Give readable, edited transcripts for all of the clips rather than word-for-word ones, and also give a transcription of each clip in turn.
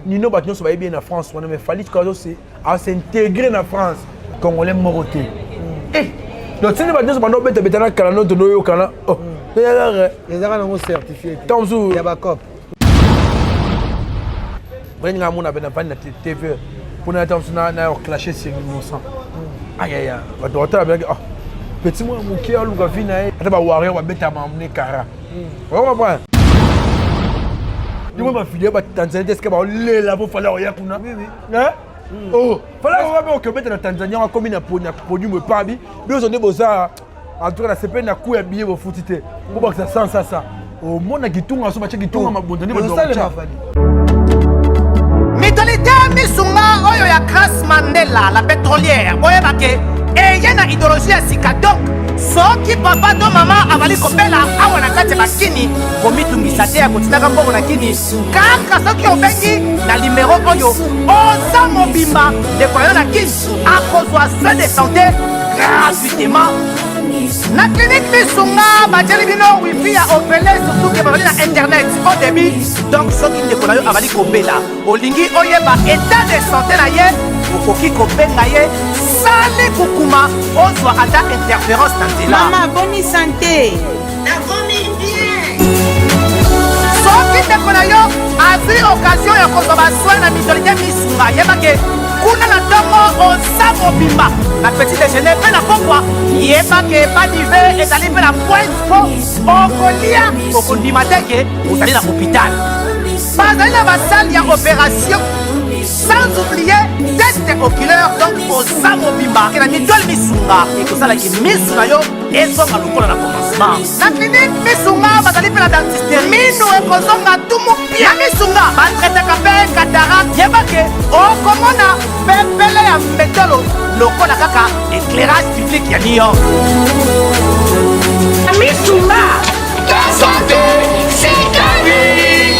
Nino Batnon se va bien en France, mais Fali Kazo s'intégrer en France. Congolais moroté. Eh, donc si nous Batnon se va nous mettre dans Canada, de nous au Canada. Oh, les gens ont certifié. Tamzou. Il y a pas cop. Bring la mon abonné pas na TV pour na Tamzou na clasher sur innocent. Aïe aïe, va doit être ah. Petit moi mon cœur lu gavi na ata ba warrior ba beta mamne kara. On comprend. Dis-moi ma fille, Tanzanie, est-ce que les labo fallait rien pour nous? Oui. Hein? Oh, fallait vraiment que mettre la Tanzanie en commune pour produit me pas bi. Mais on est beau ça. En tout cas, c'est pas na coup habillé au footité. Pour que ça sent ça. Au monde qui tourne, ça qui tourne ma bonne année. Mentalité misunga oyo ya Grace Mandela, la pétrolière. Boye bake. Et il y a une idéologie à Sikadok. Soki papa to mama avali kopela awa na kati bakini komitungisa te ya kotinaka mbongo na kini kaka soki obengi na numéro oyo oza mobimba ndeko na yo na kini akozwa soin de santé gratuitement na clinique misunga batieli bino wifi ya opele surtout ke bazali na internet au débit donc soki ndeko na yo avali kopela olingi oyeba état de santé na ye okoki kobenga ye sali kukuma ozwa ata interférence na nzela. Maman, bonne santé. Nakomi bien. Soki ndeko na yo azwi occasion ya kozwa baswin na mitolite misunga yebake kuna na ntongo oza mobimba na petit déjeuner mpe na pokwa yebake badive ezali mpe na pointe po okolia okondima teke ozali na hôpital bazali na basali ya opération. Sans oublier test oculaire donc oza mobimba ke na mitole misunga ekosalaki misu na yo ezonga lokola na commencement na clinique misunga bazali mpe na dentiste mino ekozonga tumu pia misunga batretaka mpe cataracte yebake okomona pepele ya mbetolo lokola kaka éclairage public ya New York misunga santé c'est gagné.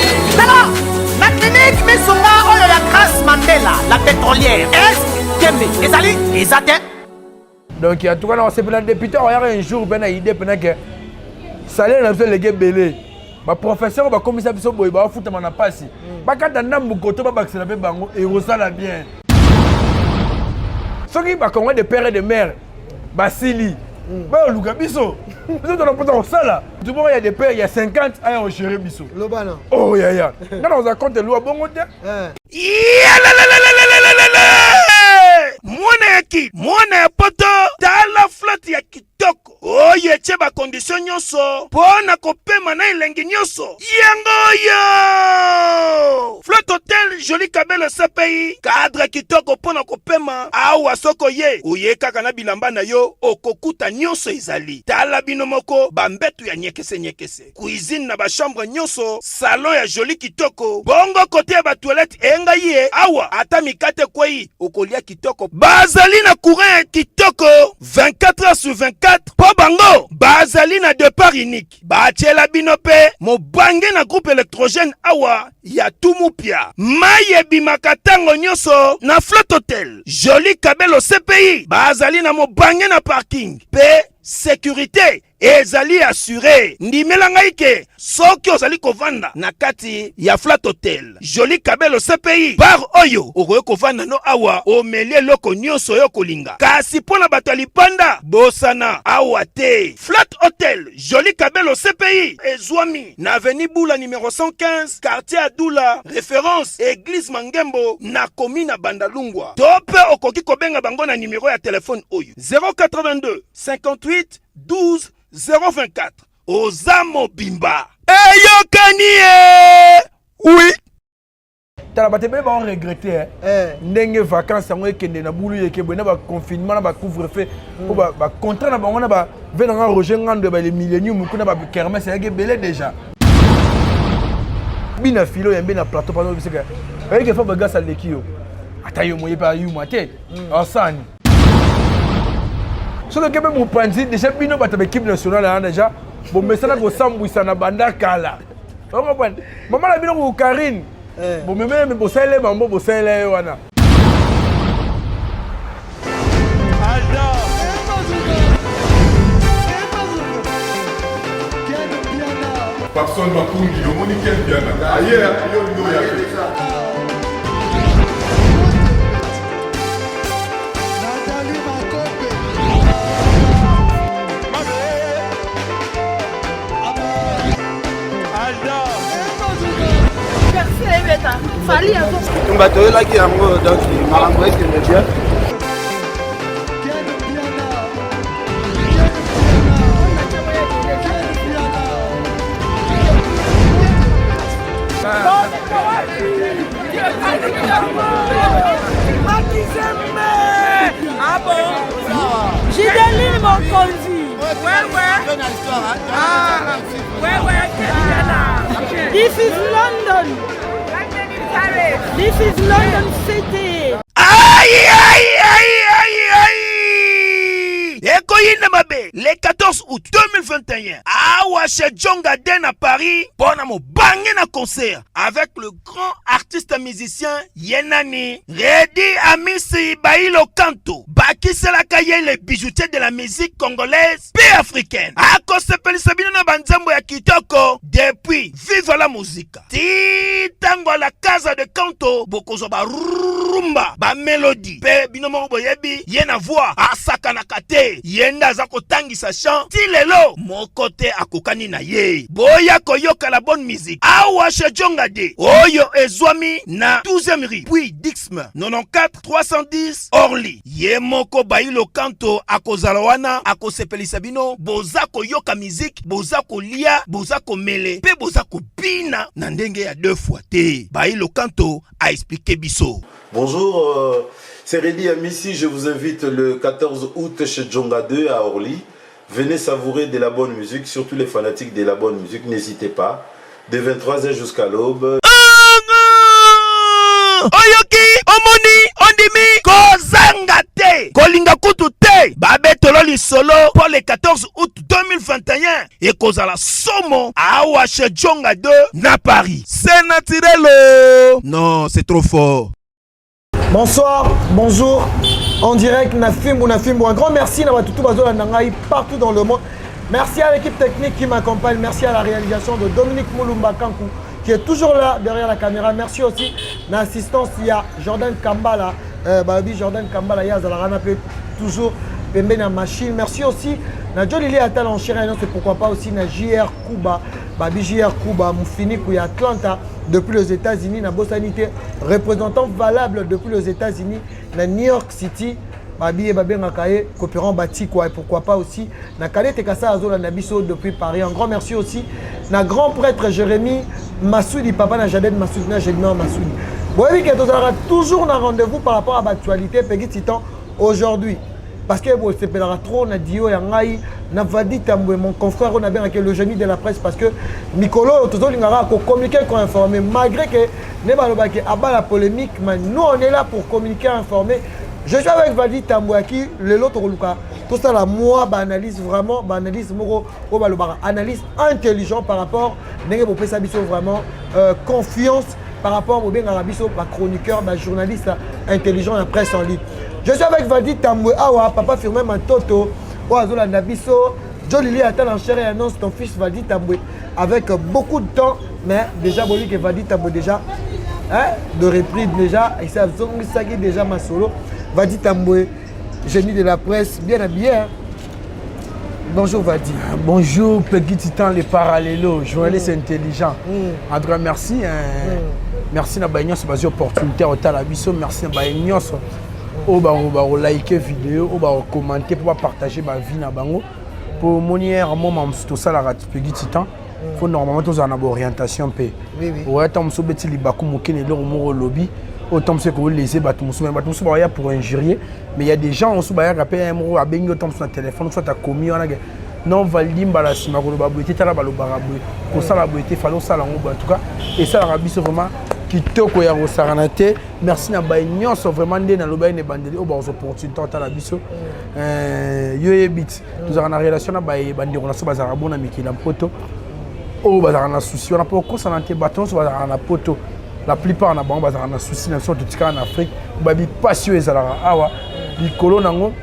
Na clinique misunga oyo ya Grace Mandela, la pétrolière. Est-ce que ezali ezate? Donc en tout cas, on s'est pris un député, on a un jour ben idée pendant que salaire n'a pas les gars belé. Ba professeur ba commissaire biso boy ba futa mana pasi. Ba kata ndambu koto ba baxela be bango et rosala bien. Soki ba kongo de père et de mère basili. Ba luka biso. Biso to na pota osala. Tout bon il y a des pères, il y a 50 à en gérer biso. Lobana. Oh ya. Dans on a compte loi bongo te. Mwana ya poto tala flat ya kitoko oye che ba condition nyonso pona kopema na elengi nyonso yangoyo Flat Hotel Joli Kabelo CPI cadre kitoko pona kopema awa soko ye oye kaka na bilamba na yo okokuta nyonso izali tala bino moko bambetu ya nyekese cuisine na ba chambre nyonso salon ya joli kitoko bongo kote ya ba toilette enga ye awa ata mikate kwei okolia kitoko bazali na courant kitoko 24 heures sur 24 po bango bazali na départ unique bachela binope mobange na groupe électrogène awa ya tumupia maye bimakatango nyoso na Flat Hotel Joli Kabelo CPI bazali na mobange na parking pe sécurité ezali assuré ndimela ngai ke soki ozali kovanda na kati ya Flat Hotel Joli Kabelo CPI bar oyo okoye kovanda no awa omelie loko nyonso yo kolinga kasi pona bato ya lipanda bosana awa te Flat Hotel Joli Kabelo CPI ezwami na avenue Bula numéro 115 quartier Adoula référence église Mangembo na commune Bandalungwa tope okoki kobenga bango na numéro ya téléphone oyo 082 58 12 024 Ozamo Bimba Eyokanie. Oui. T'as pas on regretté ndenge vacances yango ekende na bulu yekebo na ba confinement na ba couvre-feu pour ba contrat na bango na ba venanga Roger Ngando ba les millénium kuna ba kermesse yake belé déjà bina filo yembe na plateau pendant biseka ayeke fa ba gasa lekio ata yo moye pa yu mate osani so que même mon panzi déjà bino ba ta équipe nationale déjà bon mais ça na ko sambwisa na banda kala on comprend maman la bino ko Karine bon même bosele mambo bosele wana Personne va pour le monde qui est bien. Ailleurs, il y a Fali avant. On va te là qui a donc malambo qui me bien. Ah bon? J'ai des mon conduit. Ouais. Ah, ouais. This is London. This is London City. Ekoyine mabe, le 14 août 2021, awa chez Djonga Den à Paris, pona mo bangé na concert avec le grand artiste musicien Yenani, Redi Amisi Bailo Kanto, Baki la Kaye, les bijoutiers de la musique congolaise et africaine. Ako sepeli sabino na banzambo ya kitoko, depuis Vive la musique. Titango la casa de Kanto, bokozo ba rumba, ba mélodie, pe binomo boyebi, yena voix, asaka na kate. Yenda zako tangi sa chant ti lelo mon côté akokani na ye boya koyoka la bonne musique awa chez Djonga De oyo ezwami na 12e rue puis Dixme 94 310 Orly ye moko Bailo Kanto akozala wana akosepelisa bino boza koyoka musique boza kolia boza komele pe boza kopina na ndenge ya 2 fois te Bailo Kanto a expliqué biso. Bonjour, c'est Redi Amissi, je vous invite le 14 août chez Djonga 2 à Orly. Venez savourer de la bonne musique, surtout les fanatiques de la bonne musique, n'hésitez pas. De 23h jusqu'à l'aube. Oyoki, omoni, ondimi, kozangate, kolinga kutu te, babetololi solo pour le 14 août 2021 et kozala somo awa chez Djonga 2 na Paris. C'est naturel. Non, c'est trop fort. Bonsoir, bonjour, en direct, Nafimbo. Un grand merci à tout Nangaï partout dans le monde. Merci à l'équipe technique qui m'accompagne. Merci à la réalisation de Dominique Moulumba Kankou qui est toujours là derrière la caméra. Merci aussi à l'assistance, il y a Jordan Kambala. Jordan Kambala, il y a Zalarana toujours Pembe na machine. Merci aussi à Jolili Atal en Chiré, c'est pourquoi pas aussi à JR Kuba. JR Kuba, Moufini, qui est à Atlanta depuis les États-Unis, na Bossanité, représentant valable depuis les États-Unis, na New York City, coopérant bâti quoi, et pourquoi pas aussi na Kale Tekasa Azola Nabiso depuis Paris. Un grand merci aussi na grand prêtre Jérémy Massoudi, papa na Jaden Massoudi, na Jedna Massoudi. Bon, oui, que nous aurons toujours un rendez-vous par rapport à l'actualité, Peggy Titan, aujourd'hui. Parce que bon, c'est trop, na Dio et Ngai, na Vadi Tamboué, mon confrère, on a bien le génie de la presse, parce que Nicolo, tout le monde a communiqué, qu'on informer, malgré que Nebalobaki a la polémique, mais nous on est là pour communiquer, informer. Je suis avec Vadi Tamboué qui, le lot tout ça là, moi, analyse vraiment, analyse moro, analyse intelligent par rapport, vraiment confiance par rapport au bien arabiso, chroniqueur, journaliste intelligent et presse en ligne. Je suis avec Vadi Tamboué, papa firmé ma toto, Oazola Nabiso, Jolili Atal en chair et annonce ton fils Vadi Tamboué avec beaucoup de temps, mais déjà, bon, que Vadi Tamboué déjà, de reprise déjà, et ça déjà ma solo. Vadi Tamboué, génie de la presse, bien habillé. Hein? Bonjour Vadi. Bonjour Peggy Titan, les parallélos, journaliste intelligent. En tout cas, merci. Merci à Bagnos pour l'opportunité au Talabiso. Merci à Bagnos pour liker vidéo, pour commenter, pour partager ma vie na bango. Pour monier moment tout ça la Peggy Titan. Faut normalement tous en avoir orientation p. Ouais, tant que beti libaku mokene le moro lobby. Autant que vous laissez pour injurier, mais il y a des gens qui ont rappelé un mot à Bengo sur téléphone, soit à commis, non valdim balasima babouité tala balobaraboué pour ça la beauté fallait ça en tout cas et ça la c'est vraiment qui toko ya rosaranate. Merci na baignon sont vraiment ndé na lobaine et bandeli au bas opportunité tala biso yo bit nous avons une relation na baie bandi on a so bazarabo na mikila poto au bazarana souci on a pas concernant bâton so bazarana poto. La plupart na bango bazana souci na so tutika en Afrique babi passion ezala awa likolo nango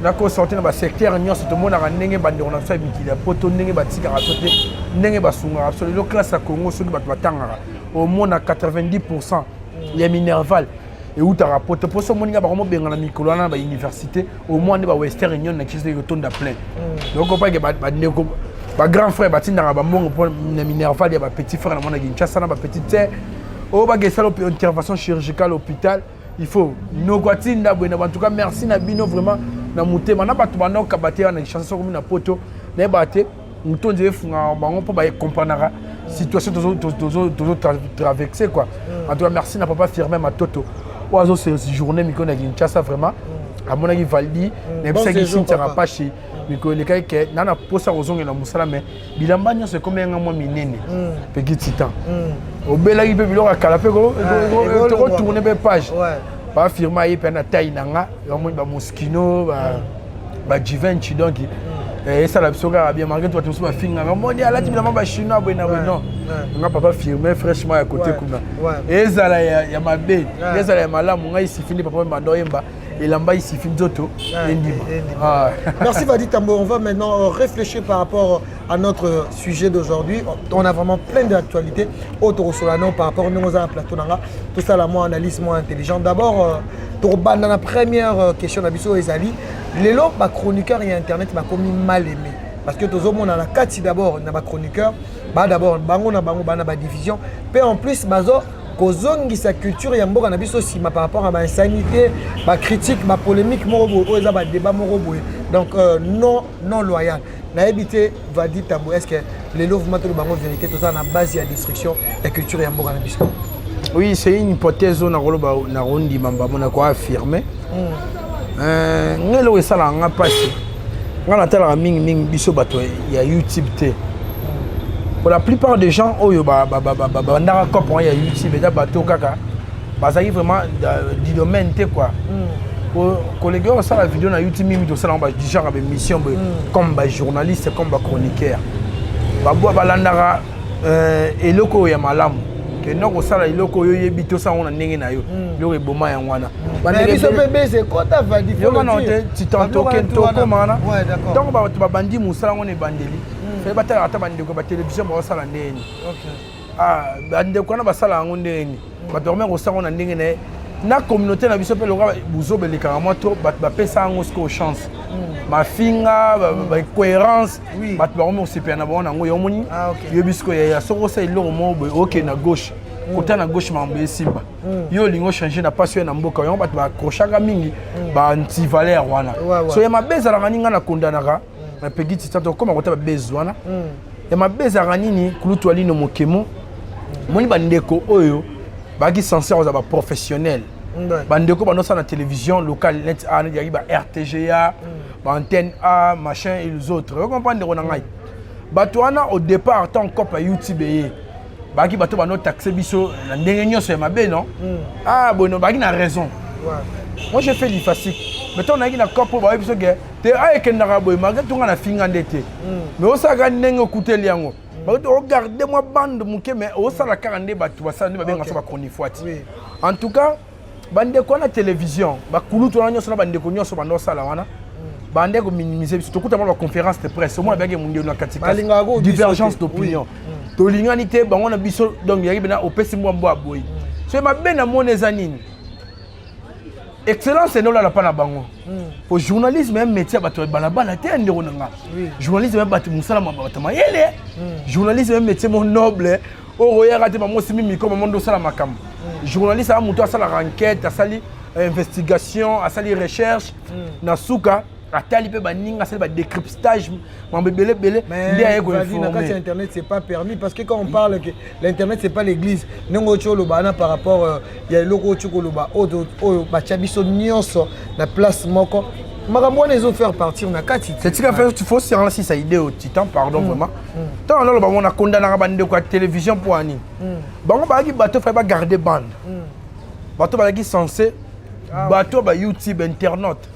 na ko sortir na ba secteur nyonso to mona ndenge bandi on a fait mikila poto ndenge batika rasote ndenge basunga absolument le classe à Congo so bat batanga au moins à 90% les minerval et où ta rapporte pour ce moninga ba romo benga na mikolo na ba université au moins ne ba Western Union na kisi de tonda plein donc on pas que ba ndeko ba grand frère batinda ba mbongo pour na minerval ya ba petit frère na mona Kinshasa na ba petite Oh, bah, une intervention chirurgicale à l'hôpital. Il faut. En tout cas, merci Nabino vraiment. Na mouté, maintenant, tu vas nous cabater en chanson comme une poto. Ne batte, nous t'on dit, on peut comprendre la situation toujours traversée quoi. En tout cas, merci n'a pas firmé ma toto. Oiseau c'est journée, mais qu'on a une chasse vraiment. À mon avis, Valdi, ne pas que si tu n'as pas chez. Mais que les gars qui n'ont pas ça aux ongles dans Moussala, mais Bilambania c'est comme un mois minene. Petit titan. Au bel il peut lui avoir calapé, te retourner les pages. Pas firmer, il peut être taille nanga, il y a Moschino, Givenchy donc. Et ça la personne a bien marqué toi tout ça finga. Moi dit là tu me demandes chinois non. On a pas firmer fraîchement à côté comme là. Et ça là il y a ma bé. Et ça là malamu ngai si fini papa mandoyemba. Et là-bas, il suffit d'auto. Merci Vadi Tambo. On va maintenant réfléchir par rapport à notre sujet d'aujourd'hui. On a vraiment plein d'actualités autour de nous par rapport à nos plateaux. Tout ça, la moi analyse, moi intelligente. D'abord, dans la première question d'Abisso Ezali, les lots, chroniqueurs et Internet, commis mal aimé. Parce que tout le monde a la carte d'abord, dans chroniqueur, d'abord, bango na division. Puis en plus, kozongi sa culture ya mboka na biso sima par rapport à ma insanité, ma critique, ma polémique, ma débat donc non loyal. Na évité Vadi Tambo, est-ce que les mouvements de bango vérité tout ça na base ya destruction la culture ya mboka na biso? Oui, c'est une hypothèse on a roloba na rondi mamba mona ko affirmer. Ngelo esala nga passé. Ngala tala mingi biso bato ya YouTube té. Pour la plupart des gens, il y a YouTube, il y a bateau kaka. Ça y vraiment du domaine quoi. Quand les gars ça la vidéo sur YouTube, ils ont déjà une mission comme journaliste, comme chroniqueur. Balandara et loko ya malam. Que non ça la loko yo yebito ça on a ndenge na yo. Yo eboma ya wana. Mais biso bébé c'est quoi ta Vadi? Yo non tu tantôt toko mana. Donc ba bandi musala on est bandeli. Fait battre à la télévision pour ça la ndeni. Ah, bande ko na basala ngo ndeni. Ba dormir au salon na ndenge na communauté na biso pe lo ga buzo belika moto ba pesa ngo sko chance. Ma finga ba cohérence ba dormir aussi pe na bona ngo yo moni. Yo bisko ya soko sa ilo mo OK na gauche. Côté na gauche mambe simba. Yo lingo changer na passion na mboka yo ba krochanga mingi ba anti valeur wana. So ya mabeza la ninga na kondanaka. Na petit tantôt comme on t'a besoin et ma bezara nini kulutu ali no mokemo moni bandeko oyo baki censé aux aba professionnel bandeko bando ça na télévision locale net a na ba RTGA ba antenne A machin et les autres vous comprenez on ngai bato wana au départ tant cop à YouTube baki bato bando taxer biso na ndenge nyoso ya mabe non bon baki na raison moi j'ai fait l'ifasik mais on a une cop ba biso ge te ay ken na boy malgré tout on a finga ndete mais on sa ga ndenge kuteli yango ba regardez-moi bande muke mais on sa la 42 batu ba sa ne ba benga so ba chronifuati en tout cas bande ko na télévision ba kulutu na nyoso na bande ko nyoso bando sala wana bande ko minimiser biso to kuta ba conférence de presse au moins ba ge mundio na katika divergence d'opinion to lingani te ba ngona biso donc yaki bena opesi mwa mbo aboyi so ma bena moneza nini. Excellence c'est non là pas na bango. Au journalisme même métier bato balabala te ndeko nanga. Journalisme même bato musala mabata mayele. Journalisme même métier mon noble. O roya te ba mo simi mi comme mondo sala makam. Journaliste a muto sala enquête, a sali investigation, a sali recherche na suka. Atali pe baninga c'est ba décryptage mambebele bele mais sur internet c'est pas permis parce que quand on parle que l'internet c'est pas l'église nengo cholo bana par rapport il y a loko cholo ba o ba chabiso nyonso na place moko makambo les autres faire partir na kati c'est ce qu'il fait il faut se rendre si ça idée au titan pardon vraiment tant là on a condamné na bande ko télévision pour ani bango ba ki bato fa ba garder bande bato ba ki censé bato ba YouTube internaute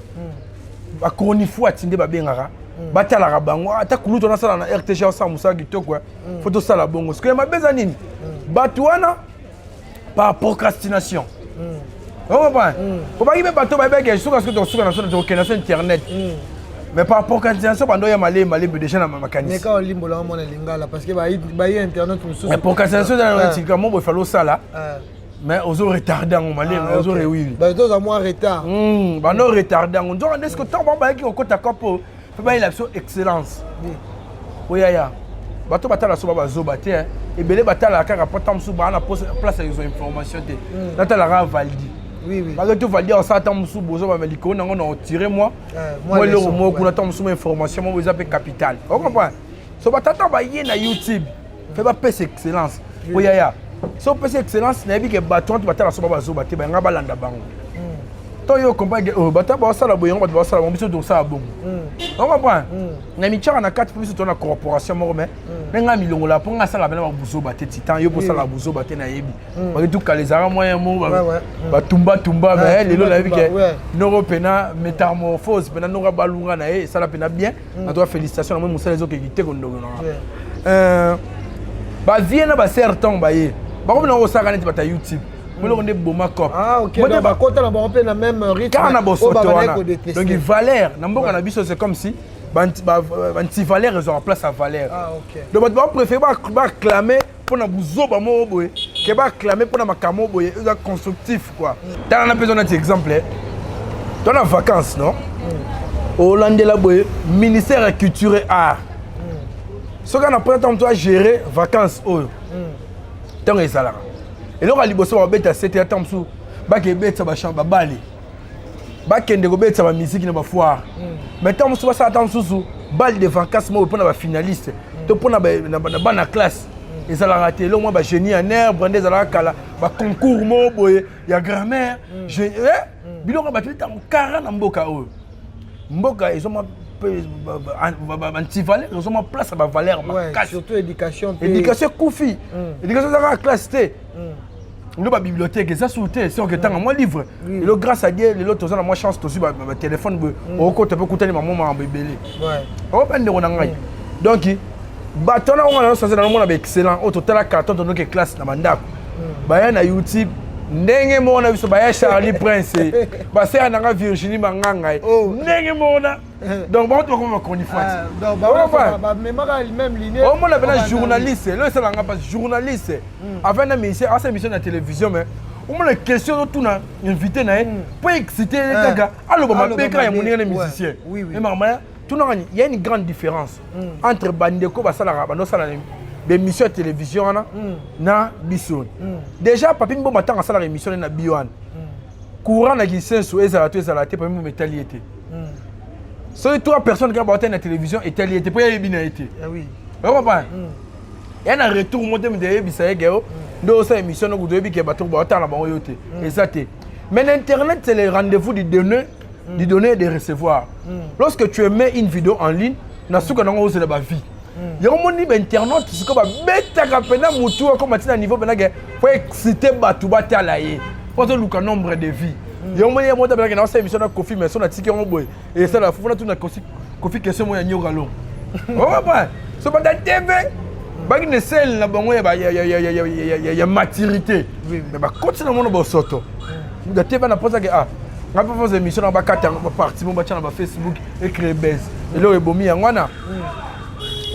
ba chronifu atinde ba bengaka batala ka bango ata kuluto na sala na RTG sa musa kitoko photo sala bongo ce que ma beza nini bato wana par procrastination on comprend faut pas que bato ba bege suka ce que to suka na sur internet mais par procrastination bando ya malé déjà na makanisi mais quand limbola mon lingala parce que ba internet musu mais procrastination dans le comment il faut sala mais aux retardants on malé aux oui bah deux à moi retard bah non retardants on dit est-ce que tant bon bah qui au côté capo faut pas il a excellence oui ya bato batala so bazoba te ebele batala kaka pota musu ba na place ya information te natala ka validi oui parce que validi ça ta musu bozo ba meliko nango na tirer moi le mo kuna ta musu information mo boza pe capital on comprend so batata ba ye na YouTube fait ba pèse excellence oyaya so pèse excellence na bi ke bato batala so bazoba te ba nga balanda bango to yo comprendre oh bata ba sala boyong ba sala biso do ça bon on comprend na michara na 4 biso to na corporation mo mais nga milongo la ponga sala bana ba buzo baté titan yo po sala buzo baté na yebi ba tout kalizara moyen mo ba tumba mais lelo la bike no pena métamorphose pena no balunga na e sala pena bien na toi félicitations na mo sala zo ke kité ko ndogo na ba viena ba certain ba ye ba ko na o saka neti bata YouTube on est boma cop. Ah ok. Donc bah quand on a bon la même rythme. Car on a bossé donc Valère, n'importe on a biso c'est comme si anti Valère ils ont en place à Valère. Ah ok. Donc bah préfère ba clamer pour na buzo ba mo boye, que ba clamer pour na makamo boye, c'est constructif quoi. T'as un besoin d'un exemple. Dans la vacances non? Hollande la boye, ministère de la culture et art. Ce qu'on a pris temps toi gérer vacances oh. Tant et ça là. Et là, on a dit que on va 7 ans sous baké bête ba chambre balé. Bakende go bête ba musique na ba foire. Maintenant on va attendre sous balle de vacances moi pour na finaliste. To pour na ba classe. Et ça l'a raté. Là moi ba génie en air, brandé za la kala, ba concours mo boye, ya grammaire, je biloko ba tita 40 mboka o. Mboka ils ont anti-valeur, ils ont place à valeur. Surtout éducation. Éducation koufi. Éducation dans la classe T. Nous la bibliothèque ça sauté c'est que tant moi livre. Et le grâce à Dieu les autres ont moi chance aussi ma téléphone au côté peut coûter maman m'a bébélé. Ouais. On va prendre on donc bateau là on a ça dans le monde excellent au total carton dans notre classe na mandako. Ba na YouTube ndenge mona biso ba Charlie Prince ba c'est na Virginie Manganga ndenge mona donc bon to comme on y faut donc ba même ligne on mona bena journaliste là ça nga pas journaliste avant na mission à cette émission de télévision mais on mona question tout na invité na pour exciter les gars alors ba beka ya moninga musicien mais maman tout na il y a une grande différence entre bandeko ba sala ba no sala des missions de télévision na biso déjà papi mbo matanga sala émission na biwan courant na gisenso ezala te papi mbo metaliété so trois personnes qui ont na télévision etaliété pour y bina été oui on va il y a un retour monté me de bisa geo ndo sa émission no kudo bike bato ba otala ba yote exacté mais l'internet c'est le rendez-vous du donner et de recevoir lorsque tu mets une vidéo en ligne na suka nango c'est la vie il y a un monde internet c'est comme bêta kapena mutu comme à niveau benage faut exciter batu batalaye faut le nombre de vies il y a un monde benage na émission na Kofi mais son atiki on boy et ça la faut na tout na Kofi question mo ya nyogalo on va so ba TV ba ne sel na bango ya maturité mais ba continue mon bo soto da TV na posa que ah on va faire des émissions na ba kata ba parti mo ba tcha na ba Facebook et créer buzz et là ebomi ya ngwana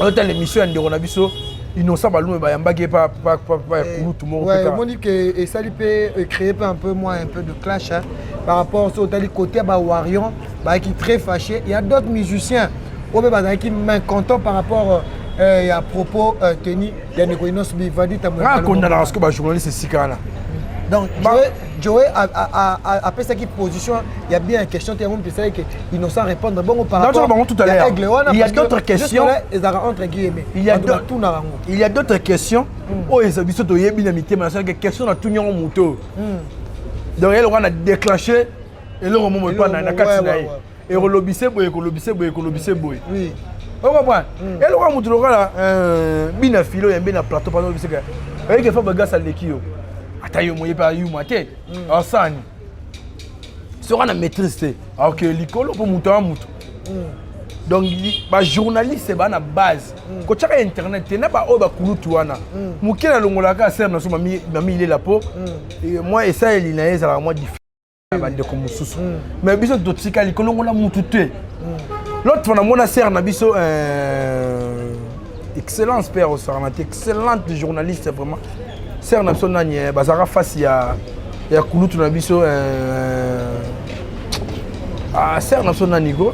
on a l'émission de Ronabiso innocent balou ba yambaki pas tout le monde ouais Monique et ça lui peut créer un peu moins un peu de clash hein, par rapport au côté ba Warion ba qui très fâché il y a d'autres musiciens au ba qui mécontents par rapport à propos tenus de Nicolas Bivadi ta moi ah qu'on a la que ba journaliste sikana donc Joey a fait cette position il y a bien une question tout le monde peut savoir que innocent répondre bon par rapport tout à l'heure il y a d'autres questions entre guillemets il y a d'autres questions oh ils habitent to yebi na mitema ça que question na tout nyon moto donc elle on a déclenché et le moment pas na katina et relobissé boy oui on comprend elle on moto là bina filo ya bina plateau pas obissé que et que faut baga ça lekio atayo moye pa yu mate asani sera na maîtrise alors que likolo pour muto a muto donc ba journaliste ba na base ko chaka internet na ba o ba kulutu wana mukina longola ka ser na so mami il est là pour moi et ça il na ezala moi difficile ba de comme susu mais biso dotika likolo ngola mutu te l'autre na mona ser na biso excellence père au sarnate excellente journaliste vraiment ser na son nanye bazara face ya kulutu na biso ser na son nanigo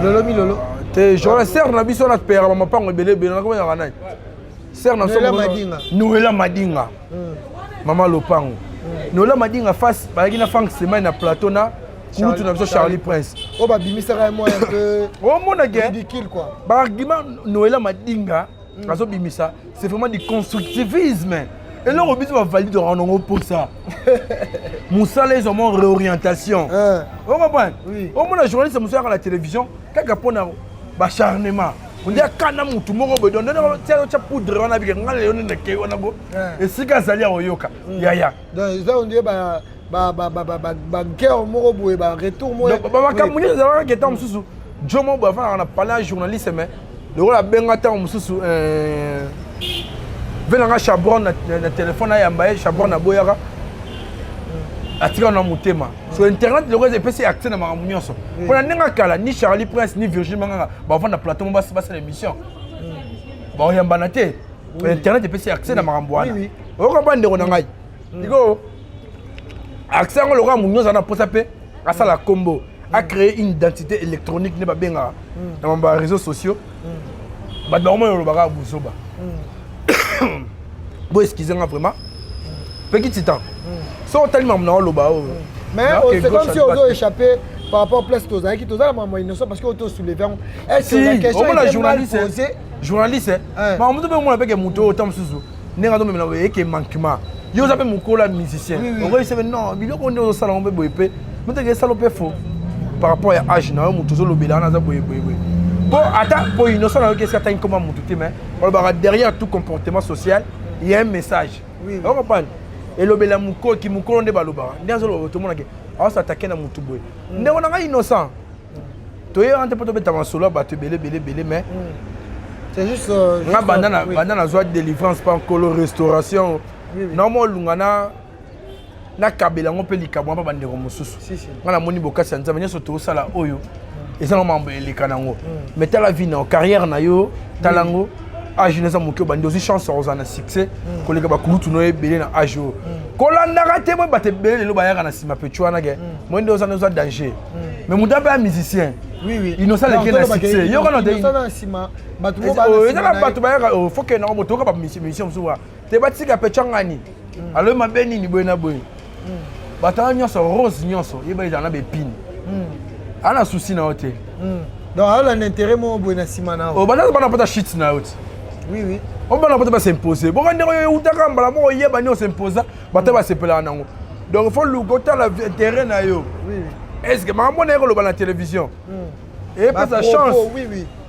Lolo mi lolo te journal ser na biso na père mama pango belé na ko ya kana ser na so Noëlla Madinga mama lopango Noëlla Madinga face ba na fang semaine na plateau na kulutu na biso Charlie Prince oh ba bimisera moi un peu oh mon gars ridicule quoi ba argument Noëlla Madinga kazo bimisa c'est vraiment du constructivisme et là on va valider rendre pour ça Moussa les hommes réorientation on comprend au moins la journaliste Moussa à la télévision kaka pona bacharnement on dit kana mutu moko be don na tia poudre on a bi ngale on ne ke on a bo et sika zali oyoka ya donc ça on dit ba guerre moko boye ba retour mo ba kamuni za ka tam susu jomo ba fa na parler journaliste mais le rôle a benga tam susu venanga chabron na téléphone ya mbaye chabron na boyaka atika na mutema sur internet le reste PC accès na mamunyoso pour na ninga kala ni Charlie Prince ni Virgin Manganga ba vendre plateau ba c'est l'émission ba yamba na te internet PC accès na maramboana o ko bande ko na ngai diko accès ngolo ka munyoso na posa pe asa la combo a créé une identité électronique ne ba benga na ba réseaux sociaux ba dormo yo ba ka busoba bon excusez-moi vraiment petit temps so tellement na loba mais c'est comme si on doit échapper par rapport à place tous qui tous la maman innocent parce que auto soulever est-ce que la question est journaliste mais on peut me avec muto autant susu nenga do mena we ke manquement yo zape mukola musicien on va essayer non biloko on est salon be boype muteke salope faux par rapport à âge na muto zo lobela na za boype bon attends pour innocent na que certains comment muto mais on va derrière tout comportement social il y a un message on comprend et lobela muko ki muko nde baloba ndenzo lo to mona ke awa s'attaquer na mutu boy ndeko na ngai innocent to ye ante poto beta masolo ba te belé mais c'est juste nga bandana joie de délivrance pas encore restauration normalement lungana na kabela ngo pe likabo ba bandeko mususu nga na moni bokasi nzamba nyeso to sala oyo ezana mambo elikanango mais ta la vie na carrière na yo talango âge neza moke bandi aussi chance ozana succès koleka bakulutu no ebele na âge kolanda kate bo bate belé lo bayaka na sima petu wana ge mwende ozana oza danger mais muda ba musicien innocent le na succès yo kana de innocent na sima batu bo ba batu bayaka faut que na moto ka ba musicien msuwa te batika petu ngani alo mabeni ni boy na boy bata nyonso rose nyonso yeba izana be pin ana souci na hote donc alors l'intérêt mo boy na sima na o bana pas shit na hote oui on va pas s'imposer bon quand on utaka mbala mo yeba ni on s'imposer bata ba sepela nango donc faut le côté la intérêt na yo est-ce que maman na ko la télévision et peut ta chance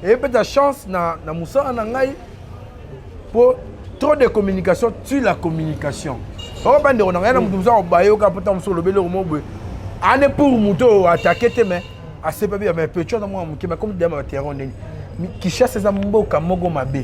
et peut ta chance na musa na ngai pour trop de communication tue la communication on va dire on a na musa o bayo ka pota muso lobele o mo boy ane pour muto attaquer te mais a c'est pas bien mais petit na moi muke mais comme dema terrain qui chasse ça mboka mogo mabe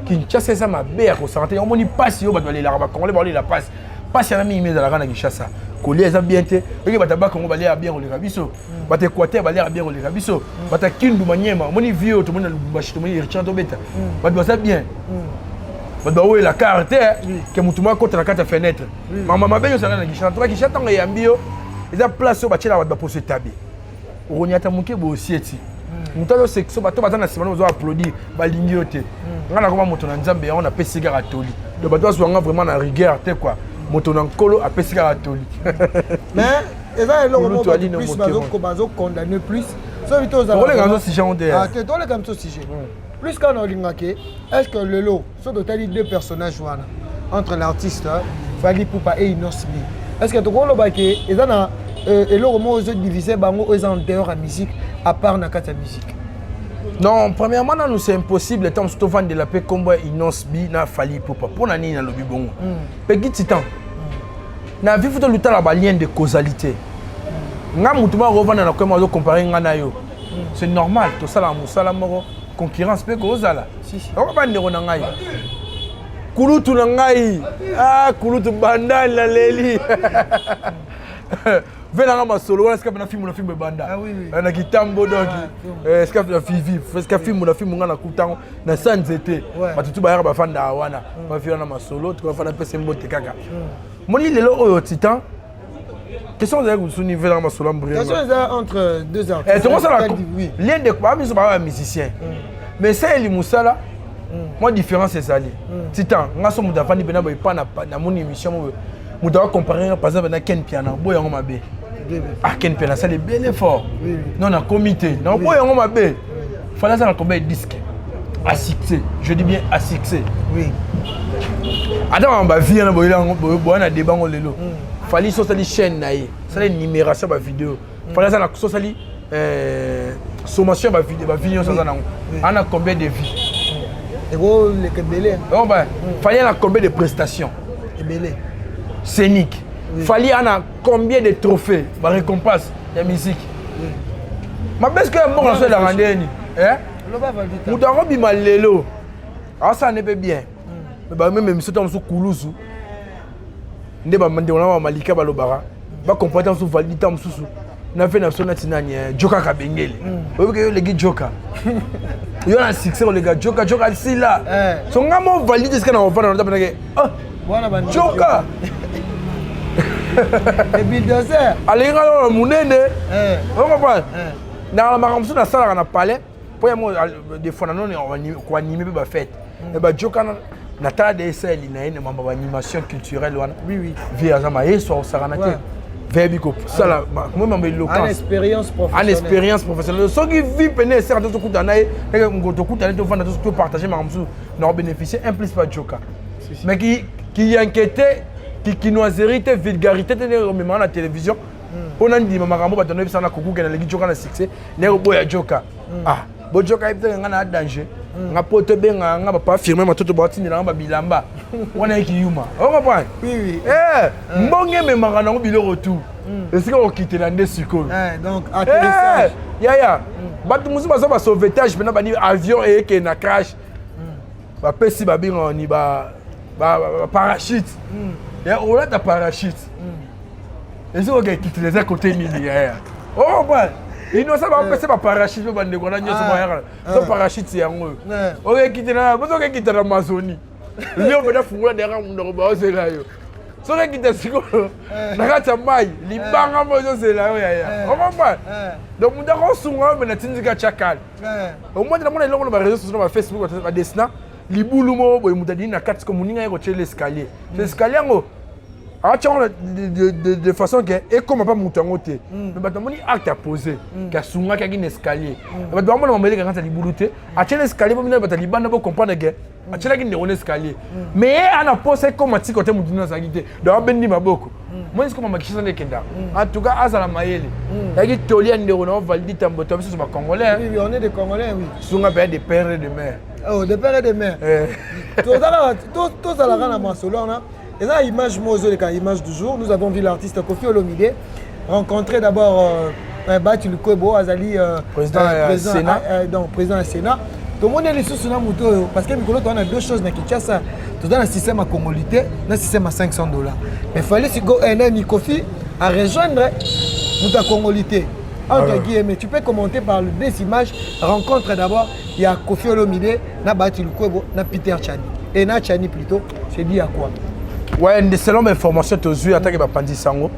Kinshasa ça ma bête au santé on moni passe yo ba doit aller là ba congolais ba la passe passe na mi mais dans la rana Kinshasa coller ça bien te et ba tabaka on ba aller bien le rabiso ba te Équateur ba aller bien le rabiso ba ta kindu manyema moni vieux tout moni lubumbashi tout moni Richard Obeta ba doit ça bien ba doit où la carte que mutuma contre la carte fenêtre maman ma benyo ça na Kinshasa toi Kinshasa on ya mbio eza place ba tshela ba poser tabi onyata muke bo sieti mutalo section bato batana simana ozo applaudir balingi yote ngana koma moto na nzambe on a pesika ratoli le bato azwanga vraiment na rigueur te quoi moto na nkolo a pesika ratoli mais eza eloko mo plus bazo condamner plus so vito za on les grands sujets on ah te to les comme ce sujet plus quand on lingake est-ce que le lot so totali deux personnages wana entre l'artiste Fally Ipupa et Innocent est-ce que to ko lo ba ke eza na eloko mo ozo diviser bango ozo en dehors à musique à part na kata musique. Non, premièrement nous c'est impossible tant que vendre de la paix combat Innocent na Fally Ipupa pour na ni na lobi bongo. Petit temps. Na vivre tout le temps la lien de causalité. Nga mutuma revendre na comment comparer nga na yo. C'est normal tout ça la musala moko concurrence pe ko zala. On va ndeko na ngai. Kulutu na ngai. Ah kulutu banda la leli. Venanga masolo est-ce que na film banda na kitambo donc est-ce que na vivi est-ce que film ngana kutango na sanzete batutu bayaka bafanda wana ba fiona masolo tu va fana pese mbote kaka moni lelo oyo titan Question de vous niveau dans ma solam brille. Question entre deux artistes. Et tout ça là. Oui. L'un des quoi, mais c'est pas un musicien. Mais c'est les Moussala. Moi différence c'est ça. Titan, on a son mouda fani bena boy pas na mon émission moi dois comparer par exemple na Ken Piana boy on m'a bé. Ah Ken Piana ça les bien fort. Non na comité. Non boy on m'a bé. Fallait ça combien de disques à succès. Je dis bien à succès. Oui. Attends on va vivre na boy na débat on lelo. Fallait ça les chaînes naïe. Ça les numération ba vidéo. Fallait ça la ça les sommation ba vidéo ça na. On a combien de vues? Et vous, les Kébélés. Oh ben, fallait en combien de prestations? Kébélés. Scéniques. Oui. Fallait en combien de trophées? Ma récompense, la musique. Oui. Ma baisse que mon la la rendre ni. Hein? Ou d'abord bi malelo. Ah ça n'est pas bien. Mais bah même si tu es sur Koulousu. Ndé ba mande on malika ba lobara. Ba comportement sur validité am susu. Na fait national tinani Joka Kabengele. Vous voyez les gars Joka. Il y a un succès les gars Joka ici là. Son gars m'a validé ce qu'on a offert dans le ah voilà Joka. Et bulldozer. Allez ngalo munene. On comprend. Dans la maramsu na sala na palais pour y moi des fois non on animer ba fête. Et ba Joka na ta de ça il na une animation culturelle oui oui. Via zama et so saranate. Verbiko, ça là, moi même éloquence. En expérience professionnelle. En expérience professionnelle. Ceux qui vivent peine certes tout coup d'année, on tout coup d'année tout vendre tout partager mais on bénéficier implique pas Joka. Mais qui inquiétait, qui noiserie, vulgarité même à la télévision. On a dit maman Rambo battre ça na coucou qui na legi Joka na succès, né boya Joka. Ah, bo Joka est peut-être en danger. Nga pote benga nga pas firmer ma toto botini na ba bilamba. Wana ki yuma. On comprend? Oui oui. Mbonge me manga na bilo retour. Est-ce qu'on quitte la ndé siko? Donc atterrissage. Ya. Batu musu ba sauvetage pena ba ni avion et que na crash. Ba pesi ba binga ni ba parachute. Ya on a ta parachute. Est-ce qu'on quitte les côtés militaires? On comprend? Il nous a pas par parachute, mais on a son parachute, c'est un peu. On a quitté l'Amazonie. On a fait derrière mon robot, c'est là. Si on a quitté ce qu'on a fait, les banques, c'est là. On comprend. Donc, on a reçu un peu de Tindika Chakal. Au moins, on a les réseaux sociaux, Facebook, Desna, les boulots, on a dit, on a 4 communes, on a l'escalier. L'escalier, de façon que et comme pas monter en haut mais bah ton acte à poser qui a souvent qui a un escalier bah tu vas me demander quand ça liboulouté à tiens l'escalier pour me dire bah tu vas comprendre que à tiens là qui n'est escalier mais on a posé comme tu côté mon dans sa guide donc ben dit ma beaucoup moi c'est comme ma question de kenda en tout cas à la maïli il y a qui tolien de on a validé tambo tambo sur ma congolais oui on est des congolais oui sont appelés des pères et des mères oh des pères et des mères tout ça la rana ma solo on a et là, image image du jour, nous avons vu l'artiste Kofi Olomide rencontrer d'abord Bati Lukwebo Azali, président du Sénat. Tout le monde est sous moto parce que Mikolo, on a deux choses dans Kinshasa. Tout dans le système à congolité, dans le système à $500. Mais il fallait que Kofi à rejoindre la congolité. Entre guillemets, tu peux commenter par des images. Rencontre d'abord, il y a Kofi Olomide, Bati Lukwebo, Peter Tchani. Et na Tchani plutôt, c'est dit à quoi? Ouais, selon mes informations, tu as vu, en tant que Bapandi Sango,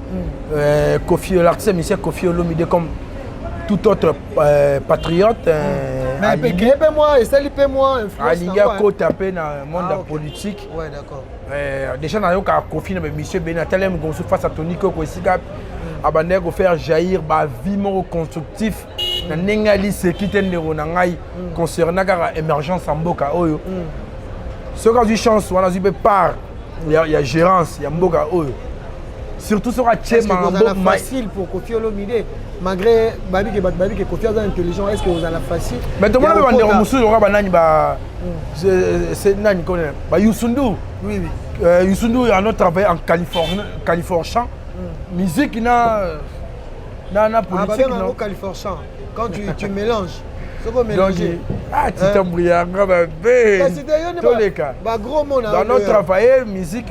l'artiste monsieur Kofi Olomide comme tout autre patriote. Mais moi, et ça lui paie moi. Aliga côté tapé dans le monde politique. Ouais, d'accord. Déjà, dans le cas Kofi, monsieur Benatalem, qu'on se fasse à Tony Koko, ici, Abandé, qu'on fait jaillir, vivement constructif, dans Nengali, c'est qui t'en est concernant l'émergence en Boka. Ce qu'on a eu chance, on a eu part. Il y a gérance, il y a Mboga Oyo. Surtout sur la Est-ce que vous avez facile pour Kofi Olomide malgré que Kofi est intelligent, est-ce que vous avez facile? Mais tout le monde va dire que c'est Nani connaît. Youssou. Oui. Youssou a notre travail en Californie. Musique, il a politique. Californie. Quand tu mélanges. Ah, tu t'es embrouillé, tous les cas. Dans notre travail, musique,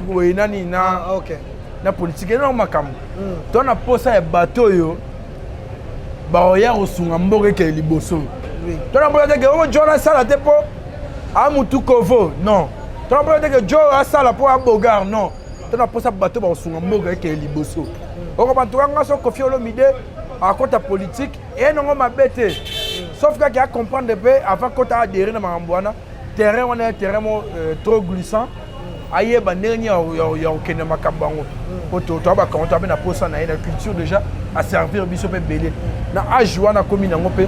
na politique, énormément. Tu as posé un bateau, tu as un mboge qui est liboso. Tu as posé un Jonas à la dépo, à Moutoukova, non. Tu as posé un Joe à la pour un bogar, non. Tu as posé un bateau, tu as un mboge qui est liboso. okobantukanga so Koffi Olomide akota politique et non ma bête sauf que a comprendre peu avant qu'on t'a adhéré dans Marambouana terrain on est terrain trop glissant aïe bandeni ya okene makambango poto to ba quand na posa na la culture déjà à servir biso pe belé na ajwa na commune ngo pe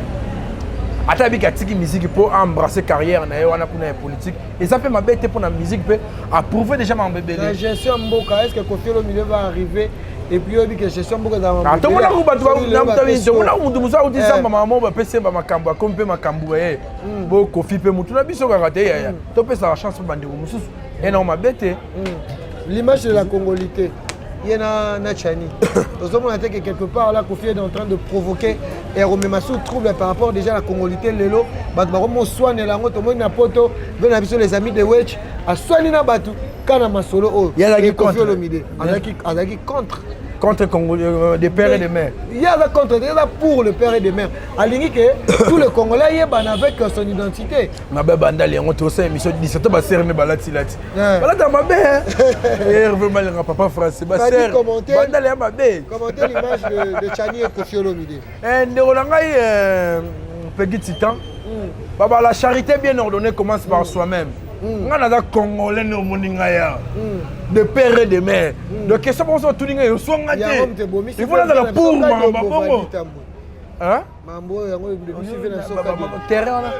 atabi ka tiki musique pour embrasser carrière na wana kuna politique et ça fait ma bête pour la musique pe approuver déjà ma bébé la gestion mboka est-ce que Koffi Olomide va arriver et puis on dit que gestion mboka dans ma to mona kuba to na mtabi to mona mundu musa uti samba mama ba pese ba makambo akompe makambo bo Koffi pe mutu na biso ka raté ya to pe sa chance bande mususu et non ma bête l'image de la congolité il y a na Chani nous sommes que quelque part là Koffi est en train de provoquer et remémasser trouble par rapport déjà à la congolité lelo bat ba mo soine la ngoto mo na poto venir biso les amis de Wech a soigner na batu kana masolo o il y a la Koffi Olomide avec contre Congolais des pères et des mères. Il y a la contre, il y a la pour le père et des mères. À l'inique, tout le Congolais y est avec son identité. Ma belle bandale, on te sait, émission 17 ans, bah c'est remis balati lati. Balati à ma belle. Hervé mal un papa français. Bah c'est bandale à ma belle. Commentez l'image de Chani et Koffi Olomide. Ne Rolangai Peggy Titan. Baba la charité bien ordonnée commence par soi-même. On a des Congolais no moningaya de père et de mère. Donc qu'est-ce qu'on soit tout n'ingé soit ngate. Il faut la pour mamba bongo. Hein? Mambo yango de suivre na soka. Terrain là.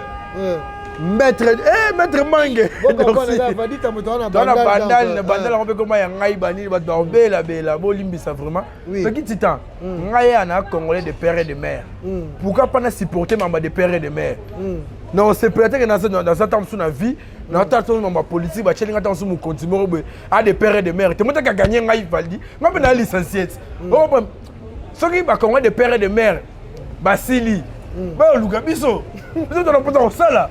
Maître maître Mange. Dans la bandale on peut comment ya ngai bani ba do bela bo limbisa vraiment. Petit temps. Ngai ana Congolais de père et de mère. Pourquoi pas na supporter mamba de père et de mère? Non, c'est peut-être que dans cette temps sur la vie, dans cette temps ma politique, bah chez les gens sur mon continent, à des pères et des mères. Tout le monde a gagné un Ivaldi, moi je suis licencié. Ceux qui ont des pères et des mères, Basili, bah Lugabiso, nous avons pas ça là.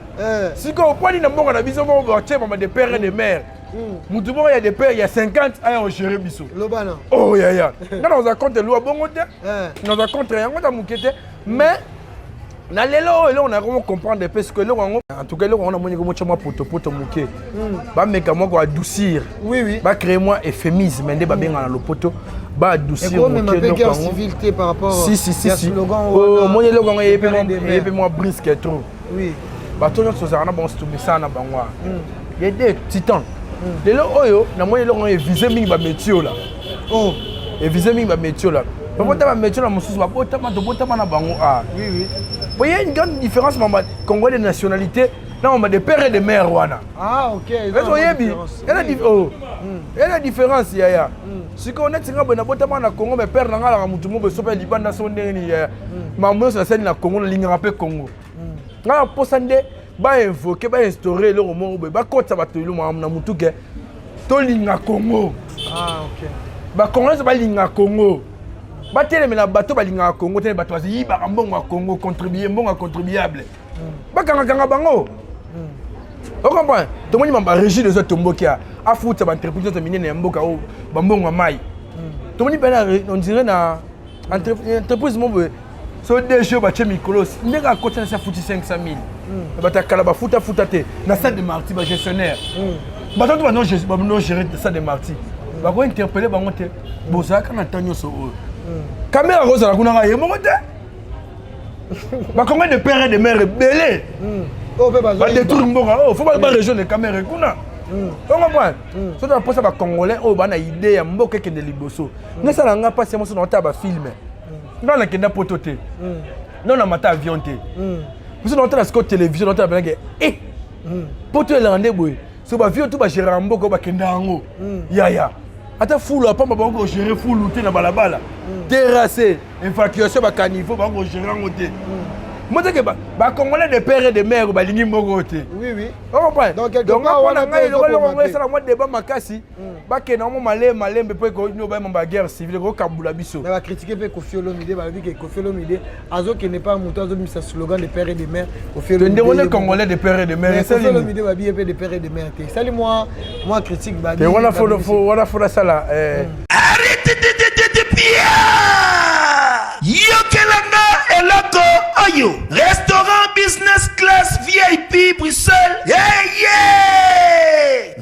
Si on prend une bonne abiso, on va acheter des pères et des mères. Moutoubo il y a des pères, il y a 50 à en gérer biso. Oh ya ya. Dans un compte de loi bon côté, dans un compte rien, on a mouquette, mais na lelo on a vraiment comprendre parce que en tout cas on a moni comme chama poto muke ba meka moko adoucir oui ba créer moi euphémisme ndé ba benga na le poto ba adoucir muke donc civilité par rapport si slogan oh moni logo et puis moi brisque trop oui ba to nyonso za na bon stumbi sana bangwa il y a des titans lelo oyo na moni logo e viser mingi ba métier là oh e viser mingi ba métier là ba métier là mususu ba botama na bango ah oui il y a une grande différence dans Congolais de nationalité. Là, on a des pères et des mères. Ah, ok. Il y a la différence. Si on est en Congo, mes pères sont en Liban, maman c'est la scène Congo, la Congo. Là, pour ça, va invoquer, va instaurer le roman, va côté ça va te le Mutuke. To linga Congo. Ah, ok. Ba Congo, c'est pas linga Congo. Batele mais la bateau balinga Congo tele bateau yi ba mbongo Congo contribuer mbongo contribuable bakanga kanga bango on comprend to moni mamba régie des autres tombokia afuta ba entreprise de minene mboka o ba mbongo mai to moni bena on dirait na entreprise mo so déjà ba che mikolos ndeka côté na sa futi 500,000 bata kala ba futa te na salle de marti ba gestionnaire bateau ba non gérer ça de marti ba ko interpeller bango te bozaka na tanyo so caméra rose la kuna ngaye momote ba combien de pères et de mères belé ba détourner mbonga faut pas région de caméra kuna on comprend so dans posa ba congolais o ba na idée ya mboka ke de liboso ngesa la nga passe mo so na ta ba film non la kenda potote non na mata avion te biso na ta la télévision na ta ba ke poto elande boy so ba vieux tout ba gérer mboka ba kenda ngo ya ata foule pas bango gérer foule te na balabala terrassé évacuation ba caniveau bango gérer ngote mote ke ba congolais de père et de mère ba lingi moko te oui on comprend donc quelque part on a ngai le ça la moi débat makasi ba ke na mo malembe pe ko no ba mba guerre civile ko kabula biso ba critiquer pe Koffi Olomide ba dit que Koffi Olomide azo qui n'est pas monté azo mis sa slogan de père et de mère Koffi Olomide on congolais de père et de mère Koffi Olomide ba bien de père et de mère te salut moi critique ba et on a faut ça là arrête de Pia yokelanga eloko oyo restaurant business class VIP Bruxelles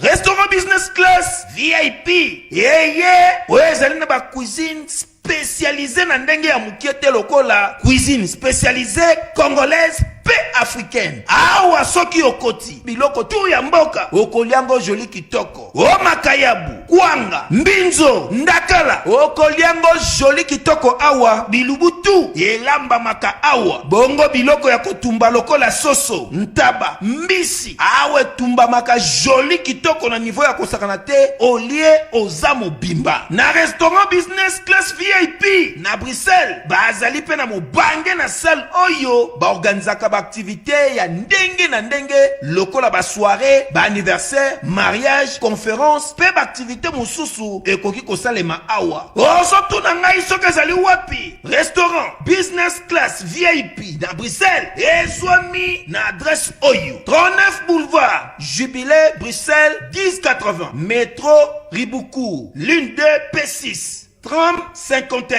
restaurant business class VIP ouais zali na ba cuisine spécialisé na ndenge ya mukiete lokola cuisine spécialisée congolaise pe africaine. Awa soki okoti biloko tu ya mboka okoliango joli kitoko. O makayabu, kwanga, mbinzo, ndakala okoliango joli kitoko awa bilubutu elamba maka awa. Bongo biloko ya kotumba lokola soso, ntaba, mbisi awe tumba maka joli kitoko na niveau ya kosakana te olie ozamo bimba. Na restaurant business class VIP na Bruxelles bazali pe na mobange na salle oyo ba organizaka ba activité ya ndenge na ndenge lokola ba soirée, ba anniversaire, mariage, conférence pe ba activité mususu ekoki kosalema awa. Ozo tuna ngai soki ezali wapi? Restaurant business class VIP na Bruxelles ezwami na adresse oyo 39 boulevard Jubilé Bruxelles 1080 métro Riboucourt l'une 2 P6 30 51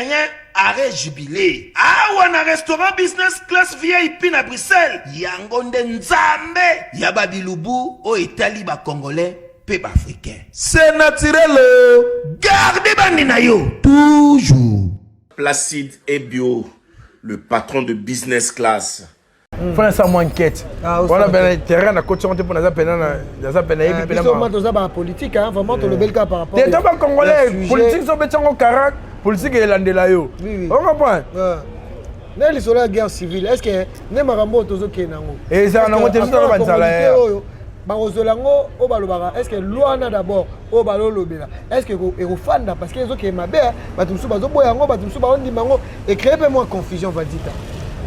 arrêt Jubilé. Awa na restaurant business class VIP na Bruxelles yango nde nzambe ya babilubu o etali ba congolais pe ba africain. C'est naturel. Gardez bandi na yo toujours. Placide et Bio, le patron de business class. Faut ça moins enquête. Voilà ben terrain na côté on te pour na pena na pena et puis on m'a ba politique hein vraiment to le bel cas par rapport. T'es pas congolais, politique so betango karak, politique elandela yo. On comprend? Mais les sur la guerre civile, est-ce que ne marambo tozo kenango? Et ça na moté so ba nzala. Ba ozolango o balobara, est-ce que loana d'abord o balolobela? Est-ce que eko fanda parce que ezo ke mabe ba tumsu ba zo boyango ba tumsu ba ondi mango et créer peu moins confusion va dire.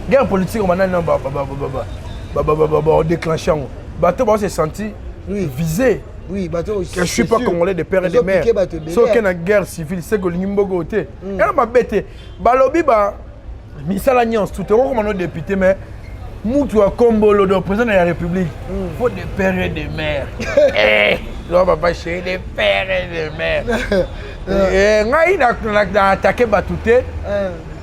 Guerre politique on maintenant déclenché bateau va se sentir visé. Oui, bateau. Je suis pas congolais de père et de mère. Sauf que la guerre civile c'est que l'imbogo té. Elle m'a bêté. Balobi ba misala nyans tout comme nos députés mais Moutou a Kombolo de président de la République. Faut des pères et des mères. Là papa chéri des pères et des mères. Et ngai na attaqué batouté.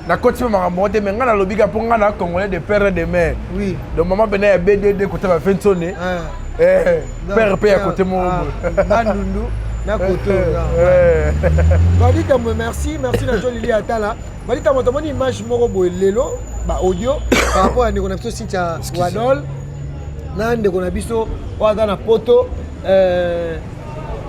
Na continue ma monter mais ngana lobika pour ngana congolais de père et de mère. Oui. Donc maman benait BDD côté ma fin sonné. Père père côté mon. Bandundu na côté. Badita merci na Joli Atala. Badita motomoni image moko boelelo ba audio par rapport à ndeko na biso Cynthia Wadol. Na ndeko na biso wada na poto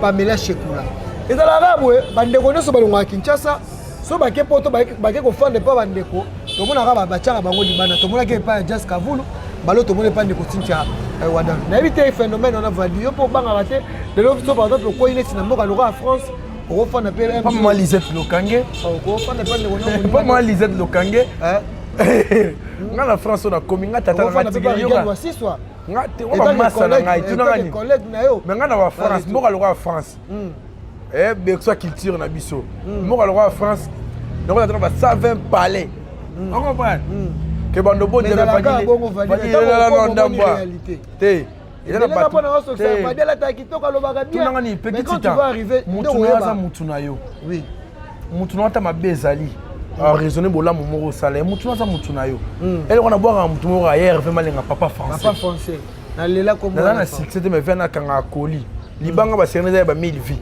Pamela Shekula. Ezala rabwe bandeko nyonso balonga Kinshasa. So bake poto bake ko fande pa bandeko to mona ka bachaka bango libana to mona ke pa Just Kavulu balo to mona pa ndeko Cynthia Wadol na éviter phénomène on a validé pour banga raté de l'autre so par exemple ko ile sinambo ka loka France ko fande pe pas moi Lisette Lokange ko fande pa ndeko pas moi Lisette Lokange nga la France on a commis nga tata na tigeli yo nga te on va massa na ngai tu na ngani mais nga na wa France mboka loka France Bexo culture na biso. Moi le roi France. Donc on a 120 palais. On comprend. Que bando bon devait pas dire. Mais quand tu vas arriver, oui. Mutuna ta mabezali. A raisonner bola momoro sala. Mutuna sa mutuna yo. Elle on a boire mutuna ailleurs fait mal papa français. Papa français. Na lela comme na succès de me vena kanga koli. Libanga ba serena ba 1000 vies.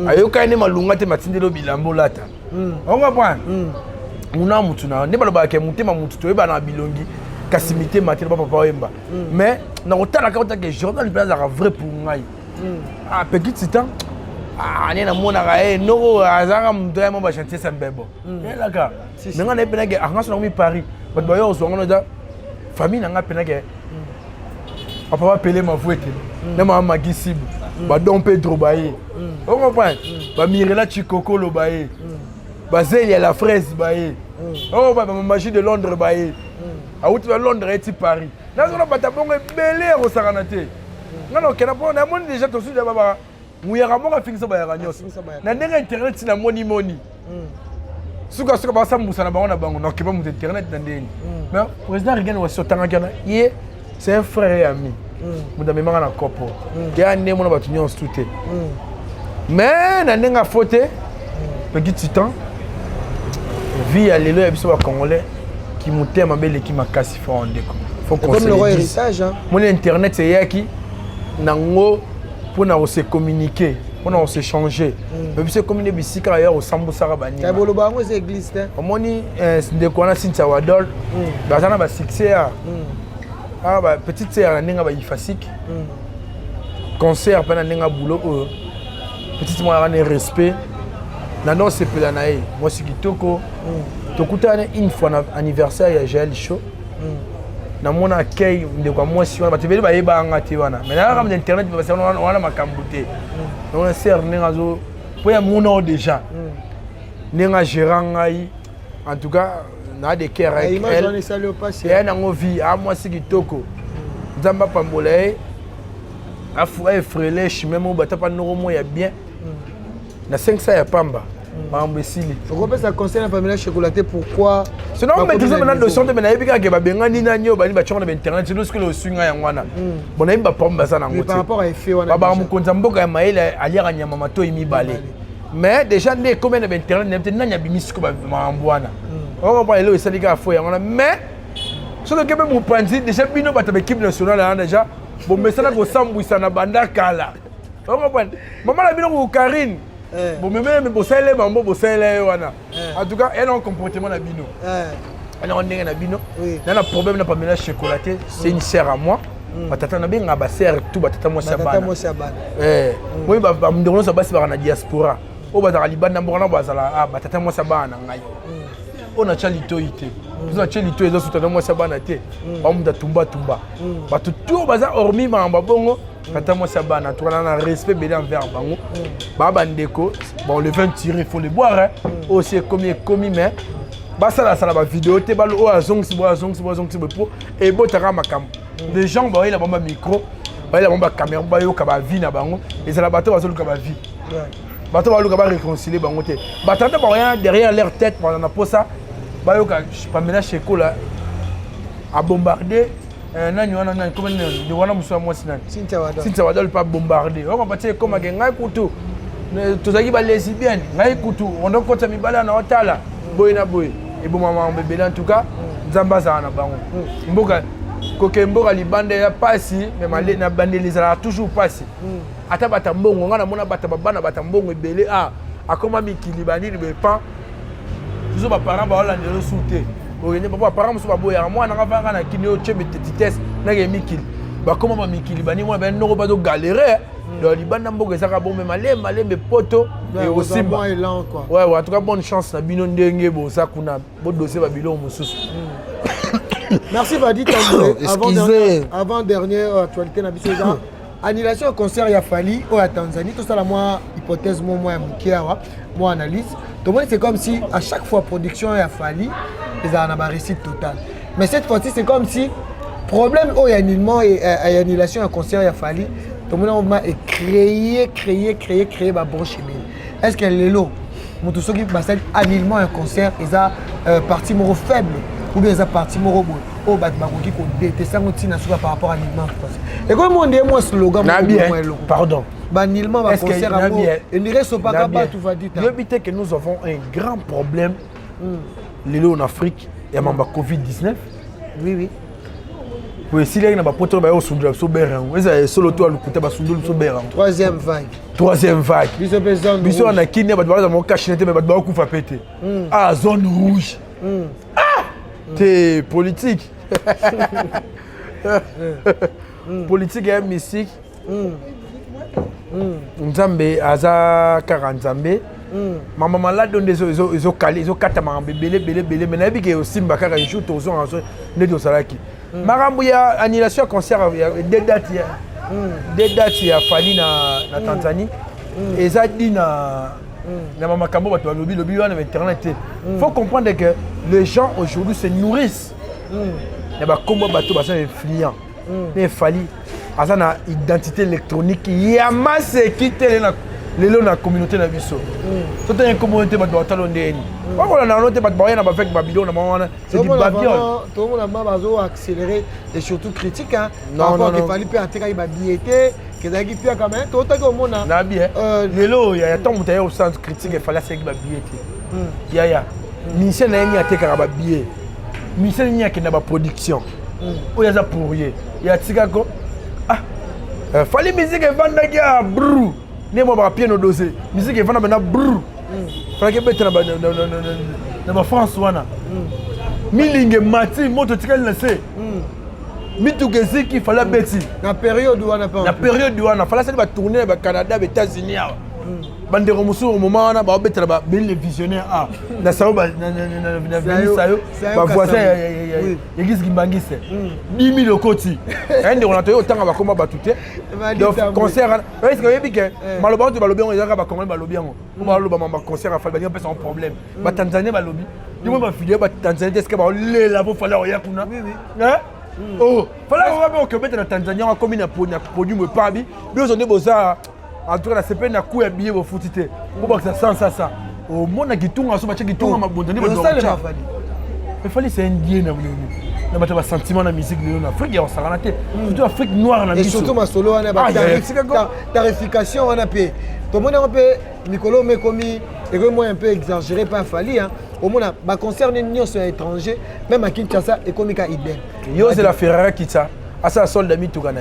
Ayoka ne malunga te matindelo bilambo lata. On comprend. Muna mutuna ne baloba ke mutema mutu to eba na bilongi kasimite matelo papa wemba. Mais na otala ka otake journal place à vrai pour ngai. Ah petit temps. Ah ne na mona ka no azanga mdoya mo ba chantier sambebo. Ela ka. Menga na pena ke anga so na mi Paris. But boyo so ngona da famille na pena ke papa va peler ma voix. Ne ma magisibu. Ba Don Pedro baye. On comprend. Ba Mirela Chikoko lo baye. Ba Zélia la fraise baye. Oh ba magie de Londres baye. A outi de Londres et Paris. Là on a pas tabongo belé au saranate. Non kena po na moni déjà to su de baba. Muyaka mo ka fingisa ba ya nyos. Na ndenge internet na moni. Suka ba sambusa na bango na bango na kiba mu internet na ndeni. Mais président Reagan wa sotanga kana. C'est un frère et ami. Muda memanga na kopo. Ya ne mona batu nyonso tuté. Mais na nenga foté petit titan. Vie à l'élo ya biso ba congolais qui mutema bele qui makasi fo ndeko. Faut comme le héritage hein. Mon internet c'est yaki nango pour na se communiquer. on s'est changé. Mais c'est comme les bicycles ailleurs au Sambusara Bani. Tu as beau le bar, c'est église. On dit de quoi on a Cynthia Wadol. Dans un an, succès. Ah, petite sœur, elle a eu fascique. Concert, pendant qu'elle a boulot. Petite moi, elle a respect. Nano, c'est peu d'anaï. Moi, c'est qui toko. Toko, une fois anniversaire, il y a Jaël Show. Dans mon accueil, moi, si on va te dire, il y a un mais là, on a internet, on a ma cambouté. On a serre, on a mon nom déjà. On a gérant, en tout cas, on a des cœurs avec elle. Et elle a une vie, à moi, c'est qui toko. Zamba Pambolé, à Fouet, Frélé, je suis même au Batapa Noromo, il y a bien. Na 500 ya pamba. Imbécile. Pourquoi pas ça concerne la famille chocolaté pourquoi? Sinon on met toujours maintenant de son de na yebika ke ba benga ni na nyo ba ni ba chona ba internet c'est lorsque le swinga ya ngwana. Bon na imba pamba ça na ngote. Par rapport à effet wana. Ba mu konza mboka ya maele aliara nyama mato imi balé. Mais déjà né comme na internet na peut-être na bimisiko ba mambwana. On va aller au syndicat fo ya ngwana mais so que be mu panzi déjà bino ba ta équipe nationale déjà bon mais ça na ko sambwisa na banda kala. On comprend. Maman la bino ko Karine. Bon, mais bossaile, mambo bossaile, wana. En tout cas, elle a un comportement na bino. Elle a un ding na bino. Elle a un problème na pas mélange chocolaté. C'est une sœur à moi. Batata na bien ba sœur tout batata moi ça ba. Moi ba mdono ça ba si ba na diaspora. O ba za libanda mbona ba za la batata moi ça ba na ngai. On a chalito ité. Nous a chalito ezo soutenir moi ça ba na té. Ba mu da tumba. Ba tout ba za hormis mamba bongo. Quand moi ça banane, tu as un respect bien envers bango. Baba ndeko, bon le vin tiré, il faut le boire hein. Aussi commis mais bah ça là va vidéo, tu vas le haut à zong si pour et bon tu as ma cam. Les gens bah il a bomba micro, bah il a bomba caméra, bah yo kaba vie na bango et ça la bateau va se le kaba vie. Bateau va le kaba réconcilier bango té. Bah t'as pas rien derrière leur tête pendant la pause ça. Bah yo pas ménage chez là à bombarder. Nani wana nani comme de wana muso moi sinan Cynthia Wadol pas bombarder on va partir comme ngai kutu tozaki ba lesbienne ngai kutu on doit kota mibala na otala boy na boy et bon maman bébé en tout cas nzamba za na bango mboka kokemboka libande ya pasi mais malé na bande les a toujours passé ata bata mbongo ngana mona bata babana bata mbongo ebele akoma mikili banini be pas toujours ba parents ba hola ndelo souté. Oui, papa, par exemple, moi, on a fait un kilo de vitesse, on a mikil. Bah comment ma mikil, bah ni moi ben non pas de galérer. Le Liban n'a pas que ça bon mais malé mes potos et aussi bah. Ouais ouais, en tout cas bonne chance na bino ndenge bo ça kuna bon dossier ba bilo mususu. Merci Vadi avant dernière actualité na biso za annulation au concert ya Fally au Tanzanie tout ça la moi hypothèse moi mukiawa moi analyse. Donc c'est comme si à chaque fois production ya Fally ils ont un réussite total. Mais cette fois-ci, c'est comme si problème où il y a annulement et annulation à concert il a fallu. Tout le monde a créé ma bon chemin. Est-ce qu'elle est là? Mon tout ce qui passe annuellement un concert, ils ont partie moro faible ou bien ils ont partie moro bon. Oh bah qui qu'on déteste ça par rapport à annulement. Et comme on dit moi slogan pardon. Annuellement un concert à moi. Et ne reste pas là-bas tout va dire. L'éviter que nous avons un grand problème. Lelo en Afrique, il y a un Covid-19. Oui. Oui, si il y a un poteau, il y a un soudeur, il y a un solo toit, il y a un troisième vague. Bisous en Kenya, il y a un cache, mais il y a un pété. Ah, zone rouge. Ah, c'est politique. Politique et mystique. Nzambe, Aza 40 Nzambe. Maman malade donne des ils ont calé ils ont katama belé mais nabi que aussi mbaka jour tozo en ne do salaki marambu ya annulation concert des dates ya Fally na Tanzanie et ça dit na maman kambo bato lobby wana internet. Faut comprendre que les gens aujourd'hui se nourrissent ya ba kombo bato ba influent mais Fally azana identité électronique ya masse quitter lelo na communauté na biso to te communauté ba doit talondeni ba ko na note ba ba na ba fek ba bidon na wana c'est du babiol tout le monde bazo accélérer et surtout critique hein non que Fally peut attirer ba biété que daki pia quand même to ta ko mona na bien lelo ya tant mutaye au sens critique Fally c'est ba biété ya mission na ni ateka ba bié mission ni akena ba production o ya za pourrier ya tika ko Fally musique vendaki a brou ne moi ba pied no dosé musique est vraiment brrr fallait que bête na France wana milinge mati moto tikali na se mitugezi qui fallait bêti na période wana pas na période wana fallait ça ba tourner ba Canada ba États-Unis bandero musu au moment wana ba betela ba les visionnaires na sao ba na sayo ba voisin ya gis gimbangise 10 000 koti ende on a toyo tanga ba koma ba tuté donc concert est-ce que yebi que maloba to ba lobi on ezaka ba congolais ba lobi ngo ba loba ba concert fa ba ni pesa un problème ba Tanzanie ba lobi dimo ba filier ba Tanzanie est-ce que ba lela bo fallait oya kuna hein oh fallait on va que na Tanzanie on comme na produit me pas bi besoin de boza en tout cas c'est pas na coup ya billet au footité pour pas que ça sent ça au monde qui tourne so ba qui tourne ma bondani ba do il fallait c'est indien na ba ta sentiment na musique de Afrique on s'en raté surtout Afrique noire na et surtout ma solo on a ba tarification on a payé tout le monde a payé Nicolo mais commis et que moi un peu exagéré pas fallu hein au monde ba concerne ni sur étranger même à Kinshasa et comme ka idem yo c'est la Ferrari qui ça à ça soldat mi tout gana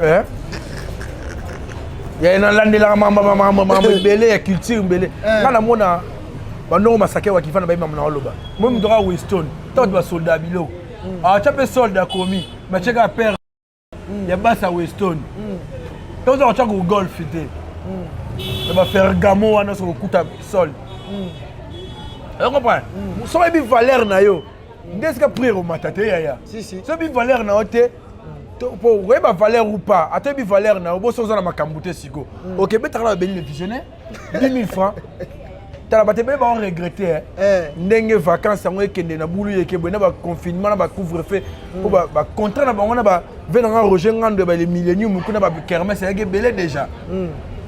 hein il y a un land là maman belé ya culture belé kana mona bano masake wa kifana ba imam na loba moi mdoka Weston tant ba soldat bilo tu peux soldat commis mais tu as père ya basa Weston donc on t'a go golfité on va faire gamo wana sur kuta sol on comprend so bi valeur na yo ndesika prier au matate ya si so bi valeur na ote pour weba valeur ou pas ate bi valeur na obo so na makambute siko OK betala ba bénéficiaire 10 000 francs tala ba te ba on regretter ndenge vacances ngo ekende na bulu yeke bona ba confinement na ba couvre-feu pour ba contrat na bango na ba venanga Roger Ngando ba les millénium kuna ba kermesse yeke belé déjà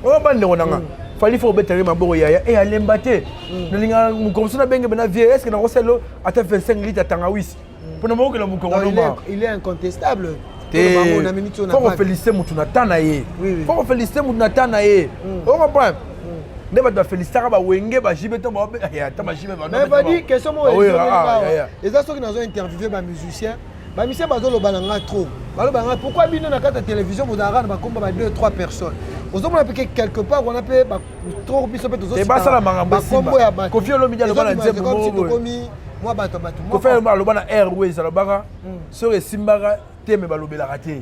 o bande onanga fali faut betala maboro yaya et alembate nalinga mukomso na benge bena vie est-ce que na roselo ate 25 litres tangawisi pour na moko la mukongo il est incontestable. Faut féliciter Moutounata naye. Faut féliciter Moutounata naye. On comprend. Ne va féliciter ba wenge ba jibeto ba ya ta ba jibe ba. Mais va dire question moi les asso qui nous ont interviewé ba musicien. Ba musicien ba zo balanga trop. Ba balanga pourquoi bino na carte télévision vous arrane ba komba ba 2-3 personnes. Aux hommes on a piqué quelque part on a payé ba trop biso pe tozo. Et ba sala mangamba simba. Kofi Olomide le bana nzembo mo. Moi bato. Kofi Olomide le bana Airways le bana sur le Simbara teme balobela raté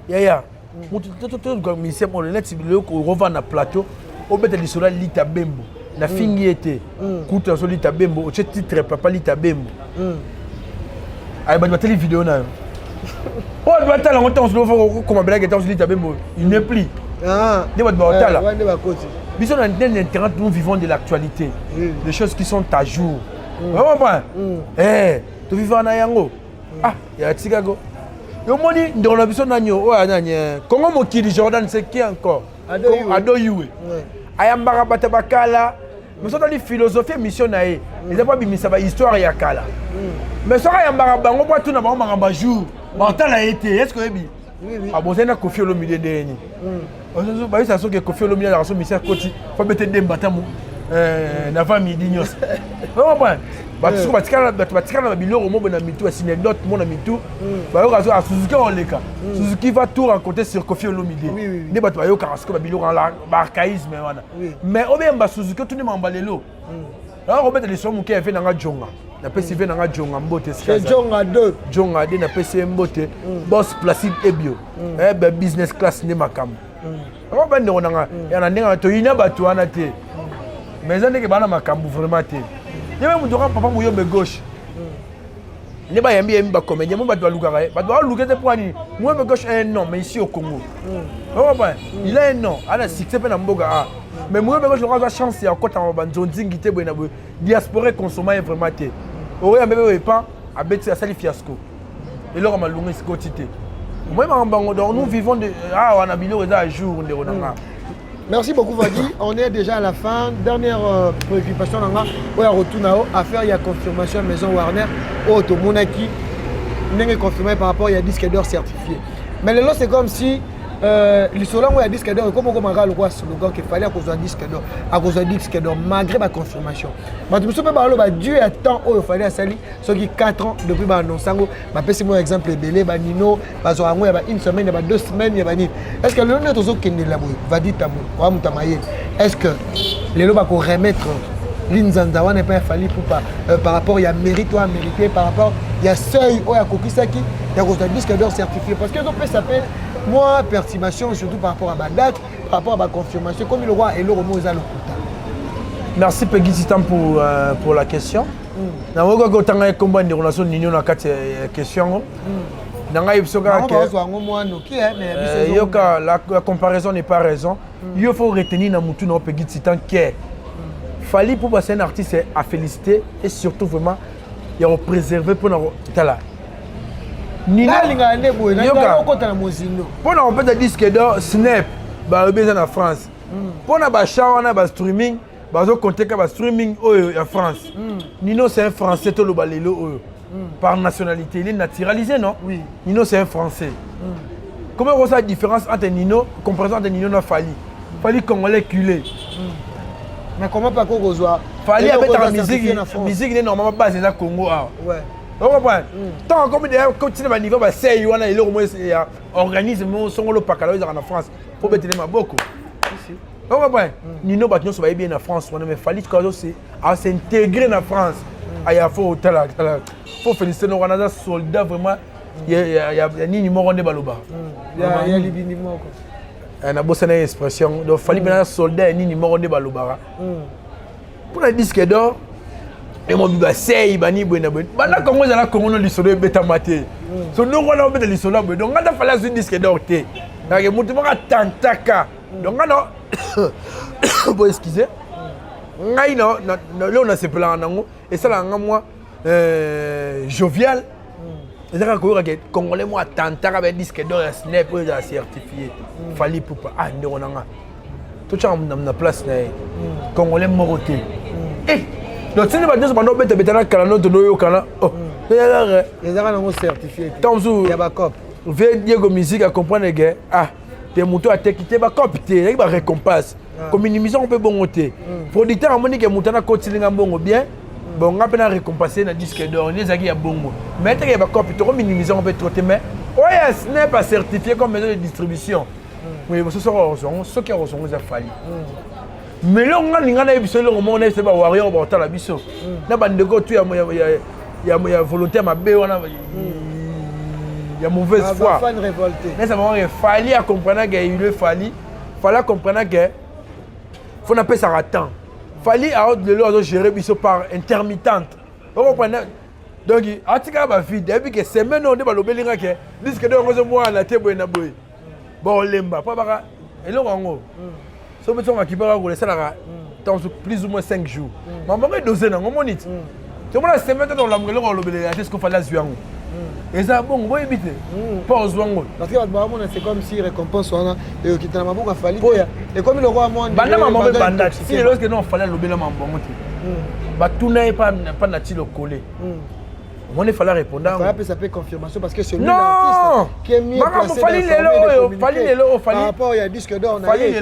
yaya mutu tout ministère pour le net biloko ko revendre na plateau au bête de sola lita bembo na fingi était kuta so lita bembo o titre papa lita bembo ay ba télé vidéo na o ba tala on temps lo comment blague temps lita bembo il n'est plus ne ba tala biso na internet nous vivons de l'actualité des choses qui sont à jour vraiment pas tu vivons na yango ya Chicago yo moni ndona biso nanyo o ananye Kongo mokili Jordan c'est qui encore Adoyuwe ayambaka bata bakala mais ça dit philosophie mission nae ils pas bimisa ba histoire ya kala mais ça ayambaka bango pas tout na bango mangamba jour mentala été est-ce que oui abozena Kofi Olomide deni ba ça so que Kofi Olomide la so mission koti faut mettre des mbatamu na famille dignos non bon batu batikana na biloko mo na mitu anecdote mo na mitu ba yo kazo Suzuki oleka Suzuki va tout raconter sur Kofi Olomide ne batu yo kasko ba biloko la ba archaïsme wana mais obemba Suzuki tout ne mambalelo alors on met les somme qui fait nanga jonga na pesi ve nanga jonga mbote c'est jonga 2 na pesi mbote boss Placide Ebio business class ne makam on ba ndonga nanga ya na ndinga to ina batu wana te mais on est que bana makambu vraiment te il y a même papa mouillon de gauche ne ba yambi ba comédien mo ba doit lukara ba doit luker pour ani moi de gauche un nom mais ici au Congo il a un nom ala succès pe na mboga mais moi de gauche on a chance ya kota ba nzonzi ngité bo na diaspora consommer vraiment te ori ambe pas a beti asali fiasco et là on a lungi scotité moi bango donc nous vivons de on a bilo à jour on est Merci beaucoup Vadi, on est déjà à la fin. Dernière préoccupation, on a retourné à faire la confirmation maison Warner. Auto Monaki n'est confirmé par rapport à disque d'or certifié. Mais le lot c'est comme si l'histoire où il y a disque d'or, comme on a le slogan qu'il fallait à cause d'un disque d'or, à cause d'un disque d'or, malgré ma confirmation. Mais tu me souviens pas, Dieu a tant où il fallait à Sali, ce qui 4 ans depuis ma non sango, ma pèse moi exemple belé, ba Nino, ba Zorango, il y a une semaine, il y a 2 semaines, il y a ni. Est-ce que le nôtre qui est là, va dire tamou, va moutamaye. Est-ce que les lois vont remettre l'Inzanzawa n'est pas fallu pour par rapport il y a mérite ou à mériter, par rapport il y a seuil ou à Kokisaki, il y a cause d'un disque d'or certifié parce que donc ça s'appelle moi perturbation surtout par rapport à ma date, par rapport à ma confirmation comme le roi et le Romo Zalo. Merci Peggy Titan pour la question. Na woga ko tanga combat de relation nino na kati question. Nanga yipsoka ke yoka la comparaison n'est pas raison. Il faut retenir na mutu na Peggy Titan que Fally pour passer un artiste à féliciter et surtout vraiment il a préservé pour nous tala. Nina linga ndebo na ko na mozino. Pour na on peut disque d'or Snap ba besoin en France. Pour na ba shawana ba streaming ba zo compter ka ba streaming en France. Nino c'est un français to lo balelo par nationalité, il est naturalisé non? Oui. Nino c'est un français. Comment on voit la différence entre Nino, comparaison entre Nino et Fally? Fally congolais culé. Mais comment pas qu'on reçoit Fally avec la musique est normalement basée dans Congo. Ouais. Vous comprenez? Tant comme il continue à niveau, c'est il a organisé son le baccalauréat en France pour mettre les beaucoup. Vous comprenez? Nino Batino se va bien en France, mais Fally à s'intégrer en France. Il faut féliciter nos soldats vraiment. Il y a ni numéro de Baloba. Il y a l'ibinimo. On a bossé une expression. Donc, Fally bien soldat ni numéro de Baloba. Pour le disque d'or, et mon biba c'est ibani buena buena. Bana Congo za la Congo no lisolo beta maté. So no wana obeta lisolo be. Donc ngata fala zu disque d'or té. Na ke mutu maka tantaka. Donc ngano bon excusez. Ngai no là on a se plan nango et ça là moi jovial. Et ça ko ka Congolais moi tantaka be disque d'or ya Snap pour ya certifié. Fally poupa ah ndeko nanga. Tout ça na place na Congolais moroté. Eh donc si nous avons besoin de faire un canal de nos canaux, les gens ont certifié. Il y a un cop. Diego Musique à comprendre que tes moutons à te quitter, bah cop, tu as une récompense. Comme une émission on peut bon ôter. Producteur a montré que moutons à continuer à bon bien. Bon, on a peine à récompenser dans le disque d'or. Les amis à bon. Mais tu as une cop, tu as une émission on peut traiter mais ouais, Snap a certifié comme maison de distribution. Oui, ce sont ceux qui ont reçu les Fally. Mais là, on a des gens qui ont des warriors qui ont des gens qui ont des volonté, il y a mauvaise foi. Mais ça va Fally à comprendre qu'il est Fally. Fally comprendre qu'il faut appeler ça à temps. Fally a géré par intermittente. Vous comprenez? Donc, il y a des vie depuis que semaine on a des gens qui disent que on a été bon, lemba, pas et là, on so beto makibara ko lesala dans plus ou moins 5 jours. Maman est dosé dans mon nit. Tu vois la semaine dans la ngelo ko lobele ya qu'est-ce qu'on fait là zuango. Et ça bon, boy éviter. Pas zuango. Parce que c'est comme si récompense on a et qui t'a maman Fally et comme le roi moi banda maman banda si lorsque non fallait lobele mambo ba tout n'est pas nati le coller. On il fallait répondre. Ça peut confirmation parce que c'est lui l'artiste qui est mieux placé. Fally par rapport il y a disque d'or Fally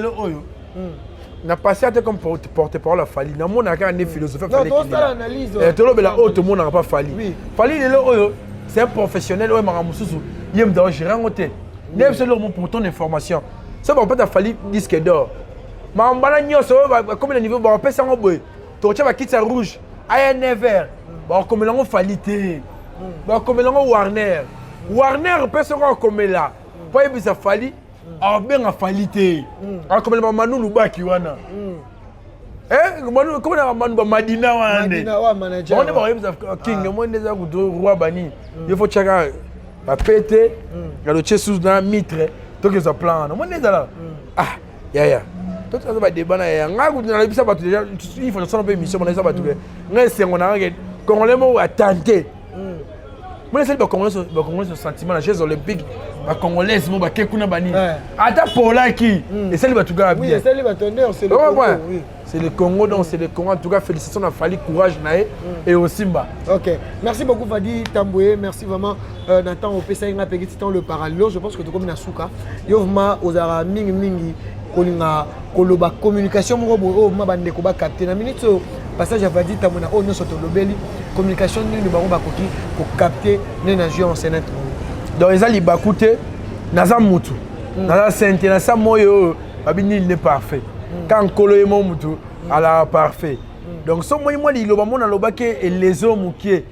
na passé à comme porte-parole à Fally. Na mon aka ne philosophie Fally. Non, ça l'analyse. Et tout le la haute monde n'a pas Fally. Fally c'est un professionnel ouais mara mususu. Yem doit gérer en hôtel. Neuf c'est leur pour ton information. Ça va pas Fally disque d'or. Ma mbana nyoso comme le niveau ba pesa ngoboy. To tcha ba kitsa rouge. Aya never. Ba comme l'on Fally té. Ba comme l'on Warner. Warner pesa comme là. Pas ebisa Fally. Ah bien a Fally. Ah comme le Manu Lubaki wana. Manu comme le Manu Madina wana. Madina wa manager. On est pas ebisa king mo ndeza ku roi bani. Il faut chaka ba pété. Ya le chesus na mitre. To que ça plan. Mo ndeza là. Ah ya. Tout ça va débat na ya. Nga ku na ebisa ba déjà il faut ça un peu mission na ça ba tout. Nga sengo na nga Congolais mo a tenté. Moi, c'est le Congolais, ce sentiment, la Jeux olympiques, les Congolais, ils ont fait bani. Attends, pour là, qui et ça, il va tout gars bien. Oui, ça, il va tourner, c'est le Congo. C'est le Congo, donc c'est le Congo. En tout cas, félicitations, on a fallu courage, et au Simba. Ok. Merci beaucoup, Fadi Tamboué. Merci vraiment, Nathan, au PSA, il a payé le parallèle. Je pense que tu es comme Nasuka. Yovma, Ozara, Mingi. Koloba communication mo bo ma bande ko ba capter na minute passage a dit tamona o no soto lobeli communication ni ni bango ba koki ko capter ne na jeu en scène donc ils ali bakute naza mutu naza sente na sa moyo babini il n'est parfait quand kolo e mo mutu ala parfait donc so moi li loba mona loba ke les hommes qui e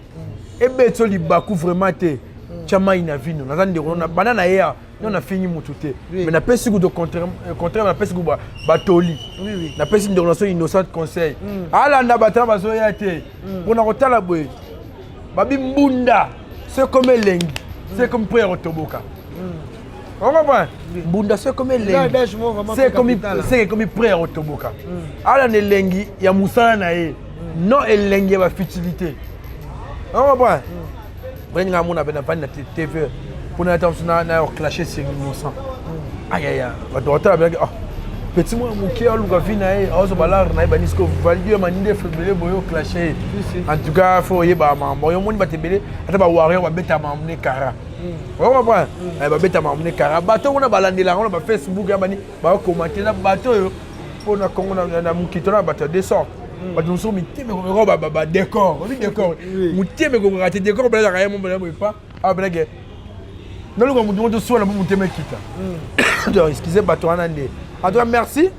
beto li baku vraiment te chama ina vino naza ndeko na banana ya on a fini mon tout. Mais n'a pas si de contraire, n'a pas si batoli. N'a pas si de relation innocente conseil. Ala na batana bazoya te. On a retala boy. Babi mbunda. C'est comme lengi. C'est comme prière au toboka. On va voir. Mbunda c'est comme lengi. C'est comme prière au toboka. Ala ne lengi ya musala na e. Non lengi ya futilité. On va voir. Brenga mona bena na TV. Pour nous clasher sur innocent. Aïe aïe aïe. Petit moi mon cœur nous vient na ozo balar na banisco valide maninde febele boyo clasher. En tout cas faut y ba mambo yo moni batebele ata ba warrior ba beta mamne kara. On va voir. Ba beta mamne kara. Bato on a balandela on ba Facebook ya bani ba commenter na bato yo pour na Congo na mukito na bato de sort. Bato nous sommes miteme ko ba décor. On dit décor. Muteme ko rater décor ba la rien mon pas. Ah blague. Non, nous avons dit soit la bonne quitte. Donc, excusez moi en tout cas, merci.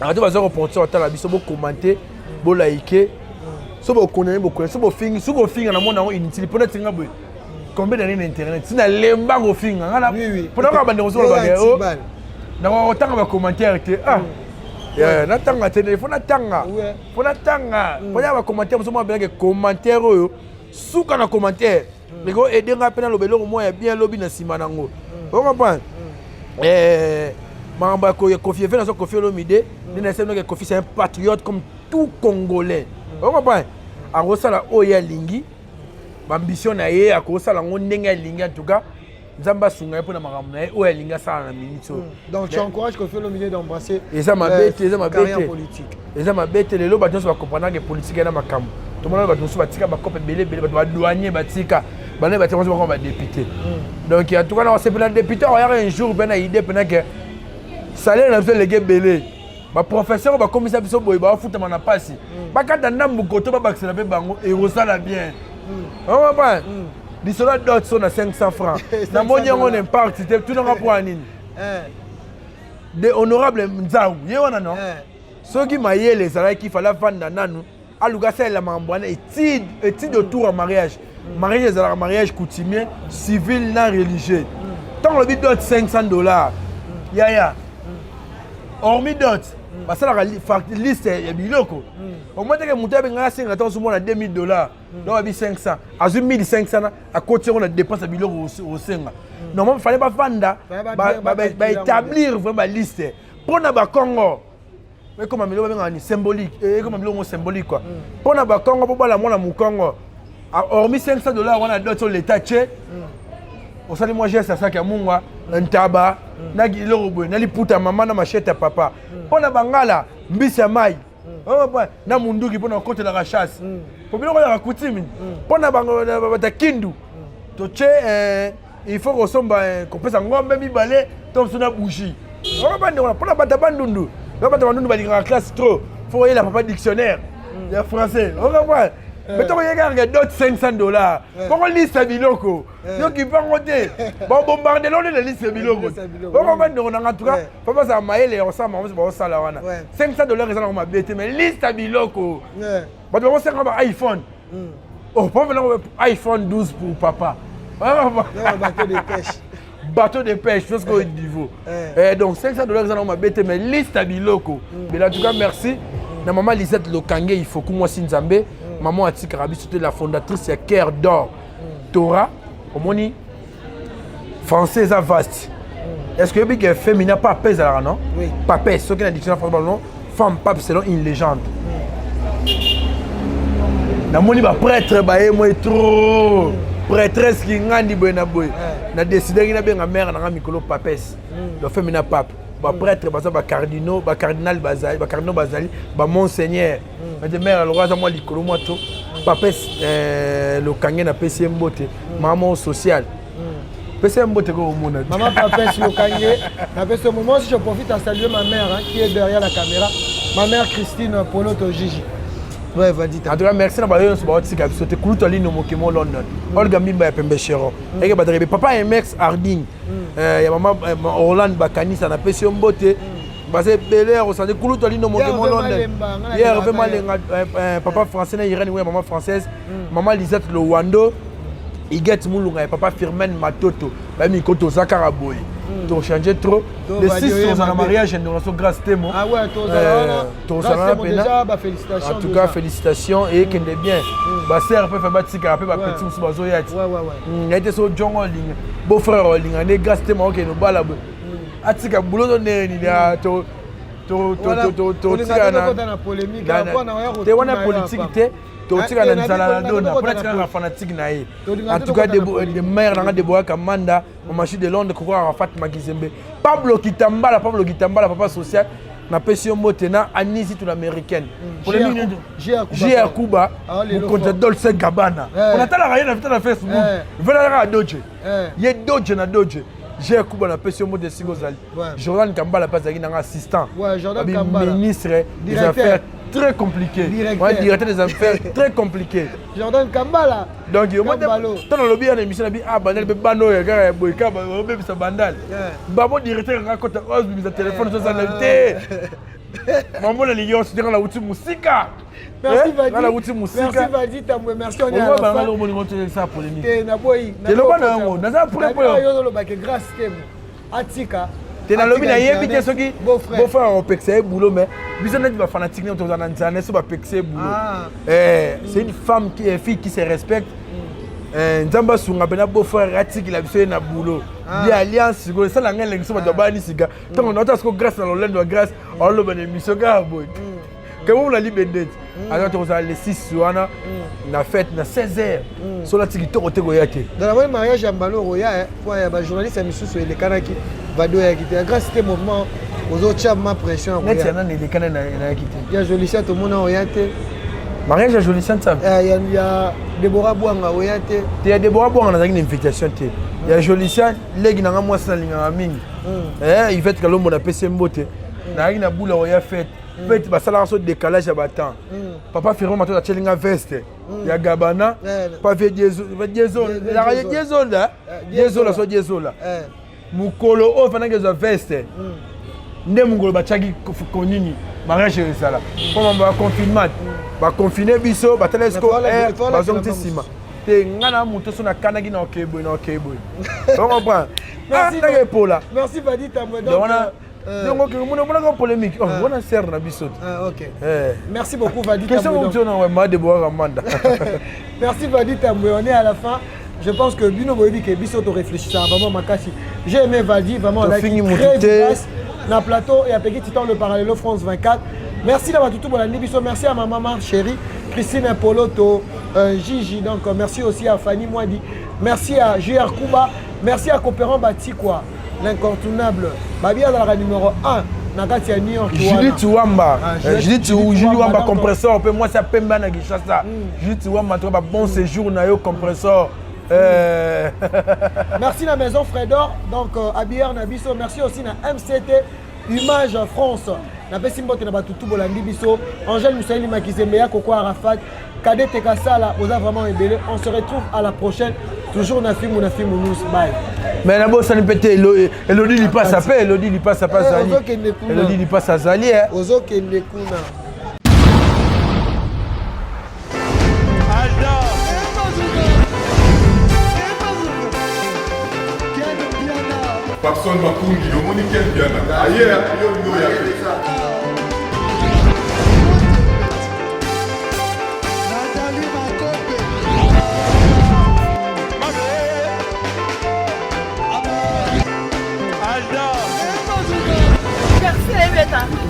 En tout cas, vous avez la vidéo, vous commenter, vous liker, vous connaissez, vous connaissez, vous fingez, si vous fingez, vous avez inutile. Pour notre combien d'années d'internet? Si vous avez un bago fingé, pour nous avoir des choses, vous avez autant de commentaires. Natanga téléphone, natanga. Faut natanga. Faut y avoir commentaire, vous avez des commentaires. Sous quand commentaire. Mais go aider à peine le belo moi bien lobby na simanango. On comprend. Mamba ko Kofi fait dans son Kofi Olomide, il n'a que Kofi c'est un patriote comme tout Congolais. On comprend. En rosala oya lingi. Ambition na ye a ko sala ngondenga lingi en tout cas. Nzamba sunga pour na makamna oya linga sala na minute. Donc tu encourages Kofi Olomide d'embrasser et ça m'a bête, ça m'a bête politique. Et ça m'a bête les loba va comprendre que politique na makambo. Tout le monde va nous batika ba copé belé va douanier batika. Bané va commencer comme député. Donc en tout cas on s'est plein député on a un jour ben idée pendant que salaire na fait les gars belé. Ba professeur ba commissaire biso boy ba futa mana pasi. Ba kata ndambu koto ba baxela be bango et rosala bien. On va pas. Bisola dot son à 500 francs. Na monya on impact tout na rapport anine. De honorable Nzau. Ye wana non. Soki mayele salaire qui fallait vendre nanu. Aluga c'est la mambwana étude autour en mariage. Mariage c'est un mariage coutumier, civil non religieux. Tant le bid dote $500. Ya. Hormis dot. Parce que la liste est biloko. Au moins que monter avec un 500 sur moi $2000. Donc il 500. À 1500 à côté on a dépense à biloko au 5. Normalement il fallait pas vendre établir vraiment la liste. Pour na ba Congo. Mais comme un symbolique, et comme un symbolique quoi. Pour na ba Congo pour la mona mu Congo. Hormis $500 on a d'autres l'état tché. On s'est dit moi j'ai ça qui a munga un tabac, na giloro na li puta maman na machette papa. Pour na bangala mbisa mai. Na munduki pour na côté la chasse. Pour bien la coutume. Pour na bangala kindu. To tché il faut ressemble qu'on peut ngombe mi balé tom suna bougie. On va pas pour na bata bandundu. On va bandundu ba la classe trop. Faut y la papa dictionnaire. Il y a français. On va voir. Mais tu regardes d'autres $500. Quand on lit ça biloko, donc il va monter. Bon bombarder la liste biloko. Bon on a en tout cas, faut pas ça mailler on ça on ça là wana. $500 ils ont ma bête mais liste biloko. Bon on sait comment iPhone. Oh pas iPhone 12 pour papa. Bateau de pêche. Bateau de pêche, je pense qu'au niveau. Donc $500 ils ont ma bête mais liste biloko. Mais en tout cas merci. Na maman Lisette Lokange il faut que moi Sinzambe. Maman Ati Karabi, c'était la fondatrice de Cœur d'Or. Torah, au moni, français à vaste. Est-ce que le féminin pas pèse alors non? Oui. Pas pèse, ce qui est la dictionnaire français, non? Femme pape selon une légende. Na moni ba prêtre ba moi trop. prêtresse qui ngandi boy na boy na décider na benga mère na mikolo papes le fait mina pape ba prêtre baza ba cardinaux ba cardinal bazali ba cardinaux bazali ba monseigneur ba de mère alora za moi likolo moi to papes le kangé na PC mbote maman social PC mbote ko mona maman papes le kangé na ce moment si je profite à saluer ma mère qui est derrière la caméra ma mère Christine Poloto Gigi. Ouais, vas-y. En tout cas, merci na bayo so ba tika biso te kuluto lino mokimo London. Olga Mbimba ya pembe chero. Eke badrebe papa MX Harding. Ya maman Orlando Bakanisa na pesi mbote. Basé Belair au sande kuluto lino mokimo London. Hier vraiment papa français na Irène ouais maman française. Maman Lisette Lowando. Iget Mulunga et papa Firmen Matoto. Ba mi koto Zakara boy. Tu changé trop. Les 6 sont en mariage et nous sommes grâce témoin. Ah ouais, déjà, bah, félicitations. En tout cas, félicitations et qu'elle est bien. Bah, sœur peut faire battre après bah petit monsieur bazoyati. Ouais. Il a été sur John Holling, beau-frère Holling, on est grâce témoin qui nous balade. Atika boulot de ni a to tika na polémique. Te wana politique te. Totika na nzala na dona pour être fanatique na ye. En tout cas des mères dans des bois Kamanda, Mamachi de Londres ko Arafat Makizembe. Pablo Kitambala papa social na pression motena Anisi tout l'américaine. Pour les minutes JR Kuba contre Dolce Gabbana. On attend la rien na Facebook. Venez à Dodge. Ye Dodge na Dodge. J'ai Kuba na pression mot de Sigozali. Jordan Kambala pas un assistant. Ouais, Jordan Kambala. Ministre des affaires très compliqué. Directeur des affaires très compliqué. Jordan Kambala. Donc, il y a un lobby en émission, bandal, bano, il y a un boyka, il bandal. Babo directeur, il y a un téléphone, il y a un téléphone. Maman, il y a un outil musique. Merci Vadi. Merci Vadi, merci on est à la fin. Tu es lobby na yebite soki beau-frère on pexé boulot mais bizona di ba fanatique ne to na nzane so ba pexé boulot. C'est une femme qui est fille qui se respecte. Nzamba sunga bena beau-frère ratiki la biso na boulot. Bi alliance go ça la ngele so ba dobani siga. Tant on a ko grâce na lolendo grâce on lo bene misoga boy. Comment on a libéré alors tu as les 6 wana na fête na 16h sur la tiki to ko yake. Dans le mariage à Mbalo Roya quoi ya ba journaliste misusu ele kanaki Vado ya quitté. Grâce à ce moment, aux autres chats ma pression. Net yana ne le kana na quitté. Il y a Jolicia tout le monde oyate. Mariage à Jolicia ça. Il y a Deborah Bouanga oyate. Il y a Deborah Bouanga na une invitation té. Il y a Jolicia legi na moi ça linga mingi. Il fait que l'homme na PC mbote. Na ina bula oya fête. Fête ba sala so décalage à battant. Papa Ferron mato ta chelinga veste. Il y a Gabana. Pas fait Diesel. La Diesel là. Diesel là so Diesel là. Mukolo o fana ngezo veste nde mungolo bachaki konini mariage sala comme ba confinement ba confiner biso ba telesco ba zonti sima te ngana muto so na kanagi na okebo on comprend merci Vadi Tambwe donc on a polémique on a serre na biso OK merci beaucoup Vadi Tambwe question on a ma de boire Amanda merci Vadi Tambwe on est à la fin. Je pense que Bino Boyebi que Biso to réfléchir vraiment Makasi. J'ai aimé Vadi vraiment la très vivace na plateau et à Peggy Titan le Parallèlo France 24. Merci d'avoir tout bon Biso, merci à ma maman chérie Christine Poloto, Gigi donc merci aussi à Fanny Mwadi. Merci à JR Kuba, merci à Coopérant Bati quoi, l'incontournable. Babia dans la numéro 1. Julie Tuwamba, Julie Wamba compresseur, moi ça Pemba na Gishasa. Julie Tuwamba toi bon séjour na yo compresseur. Merci la maison Fredor, donc Abier Nabiso, merci aussi na MCT Image France. Na Pessimbote na Batutu Bolandi Biso, Angèle Moussaïli Makizembeya, Koko Arafat, Kadet Tekasala, Oza vraiment ébélé. On se retrouve à la prochaine. Toujours Nafim ou Nafim ou Nous. Bye. Mais d'abord, ça ne peut être Elodie lui passe à paix, Elodie lui passe à pas Zali. Elodie lui passe à Zali. Ozo Kendekuna. Personne m'a conduit, le monde est bien. Ailleurs, il y a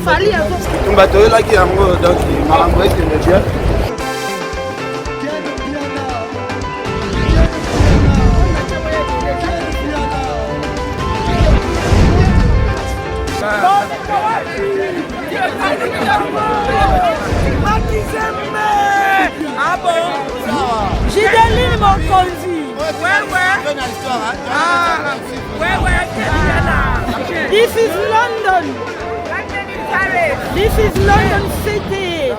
Fali à vous. Bateau là qui a un mot donc il m'a envoyé que bien. Bakonzi. This is London. This is London City.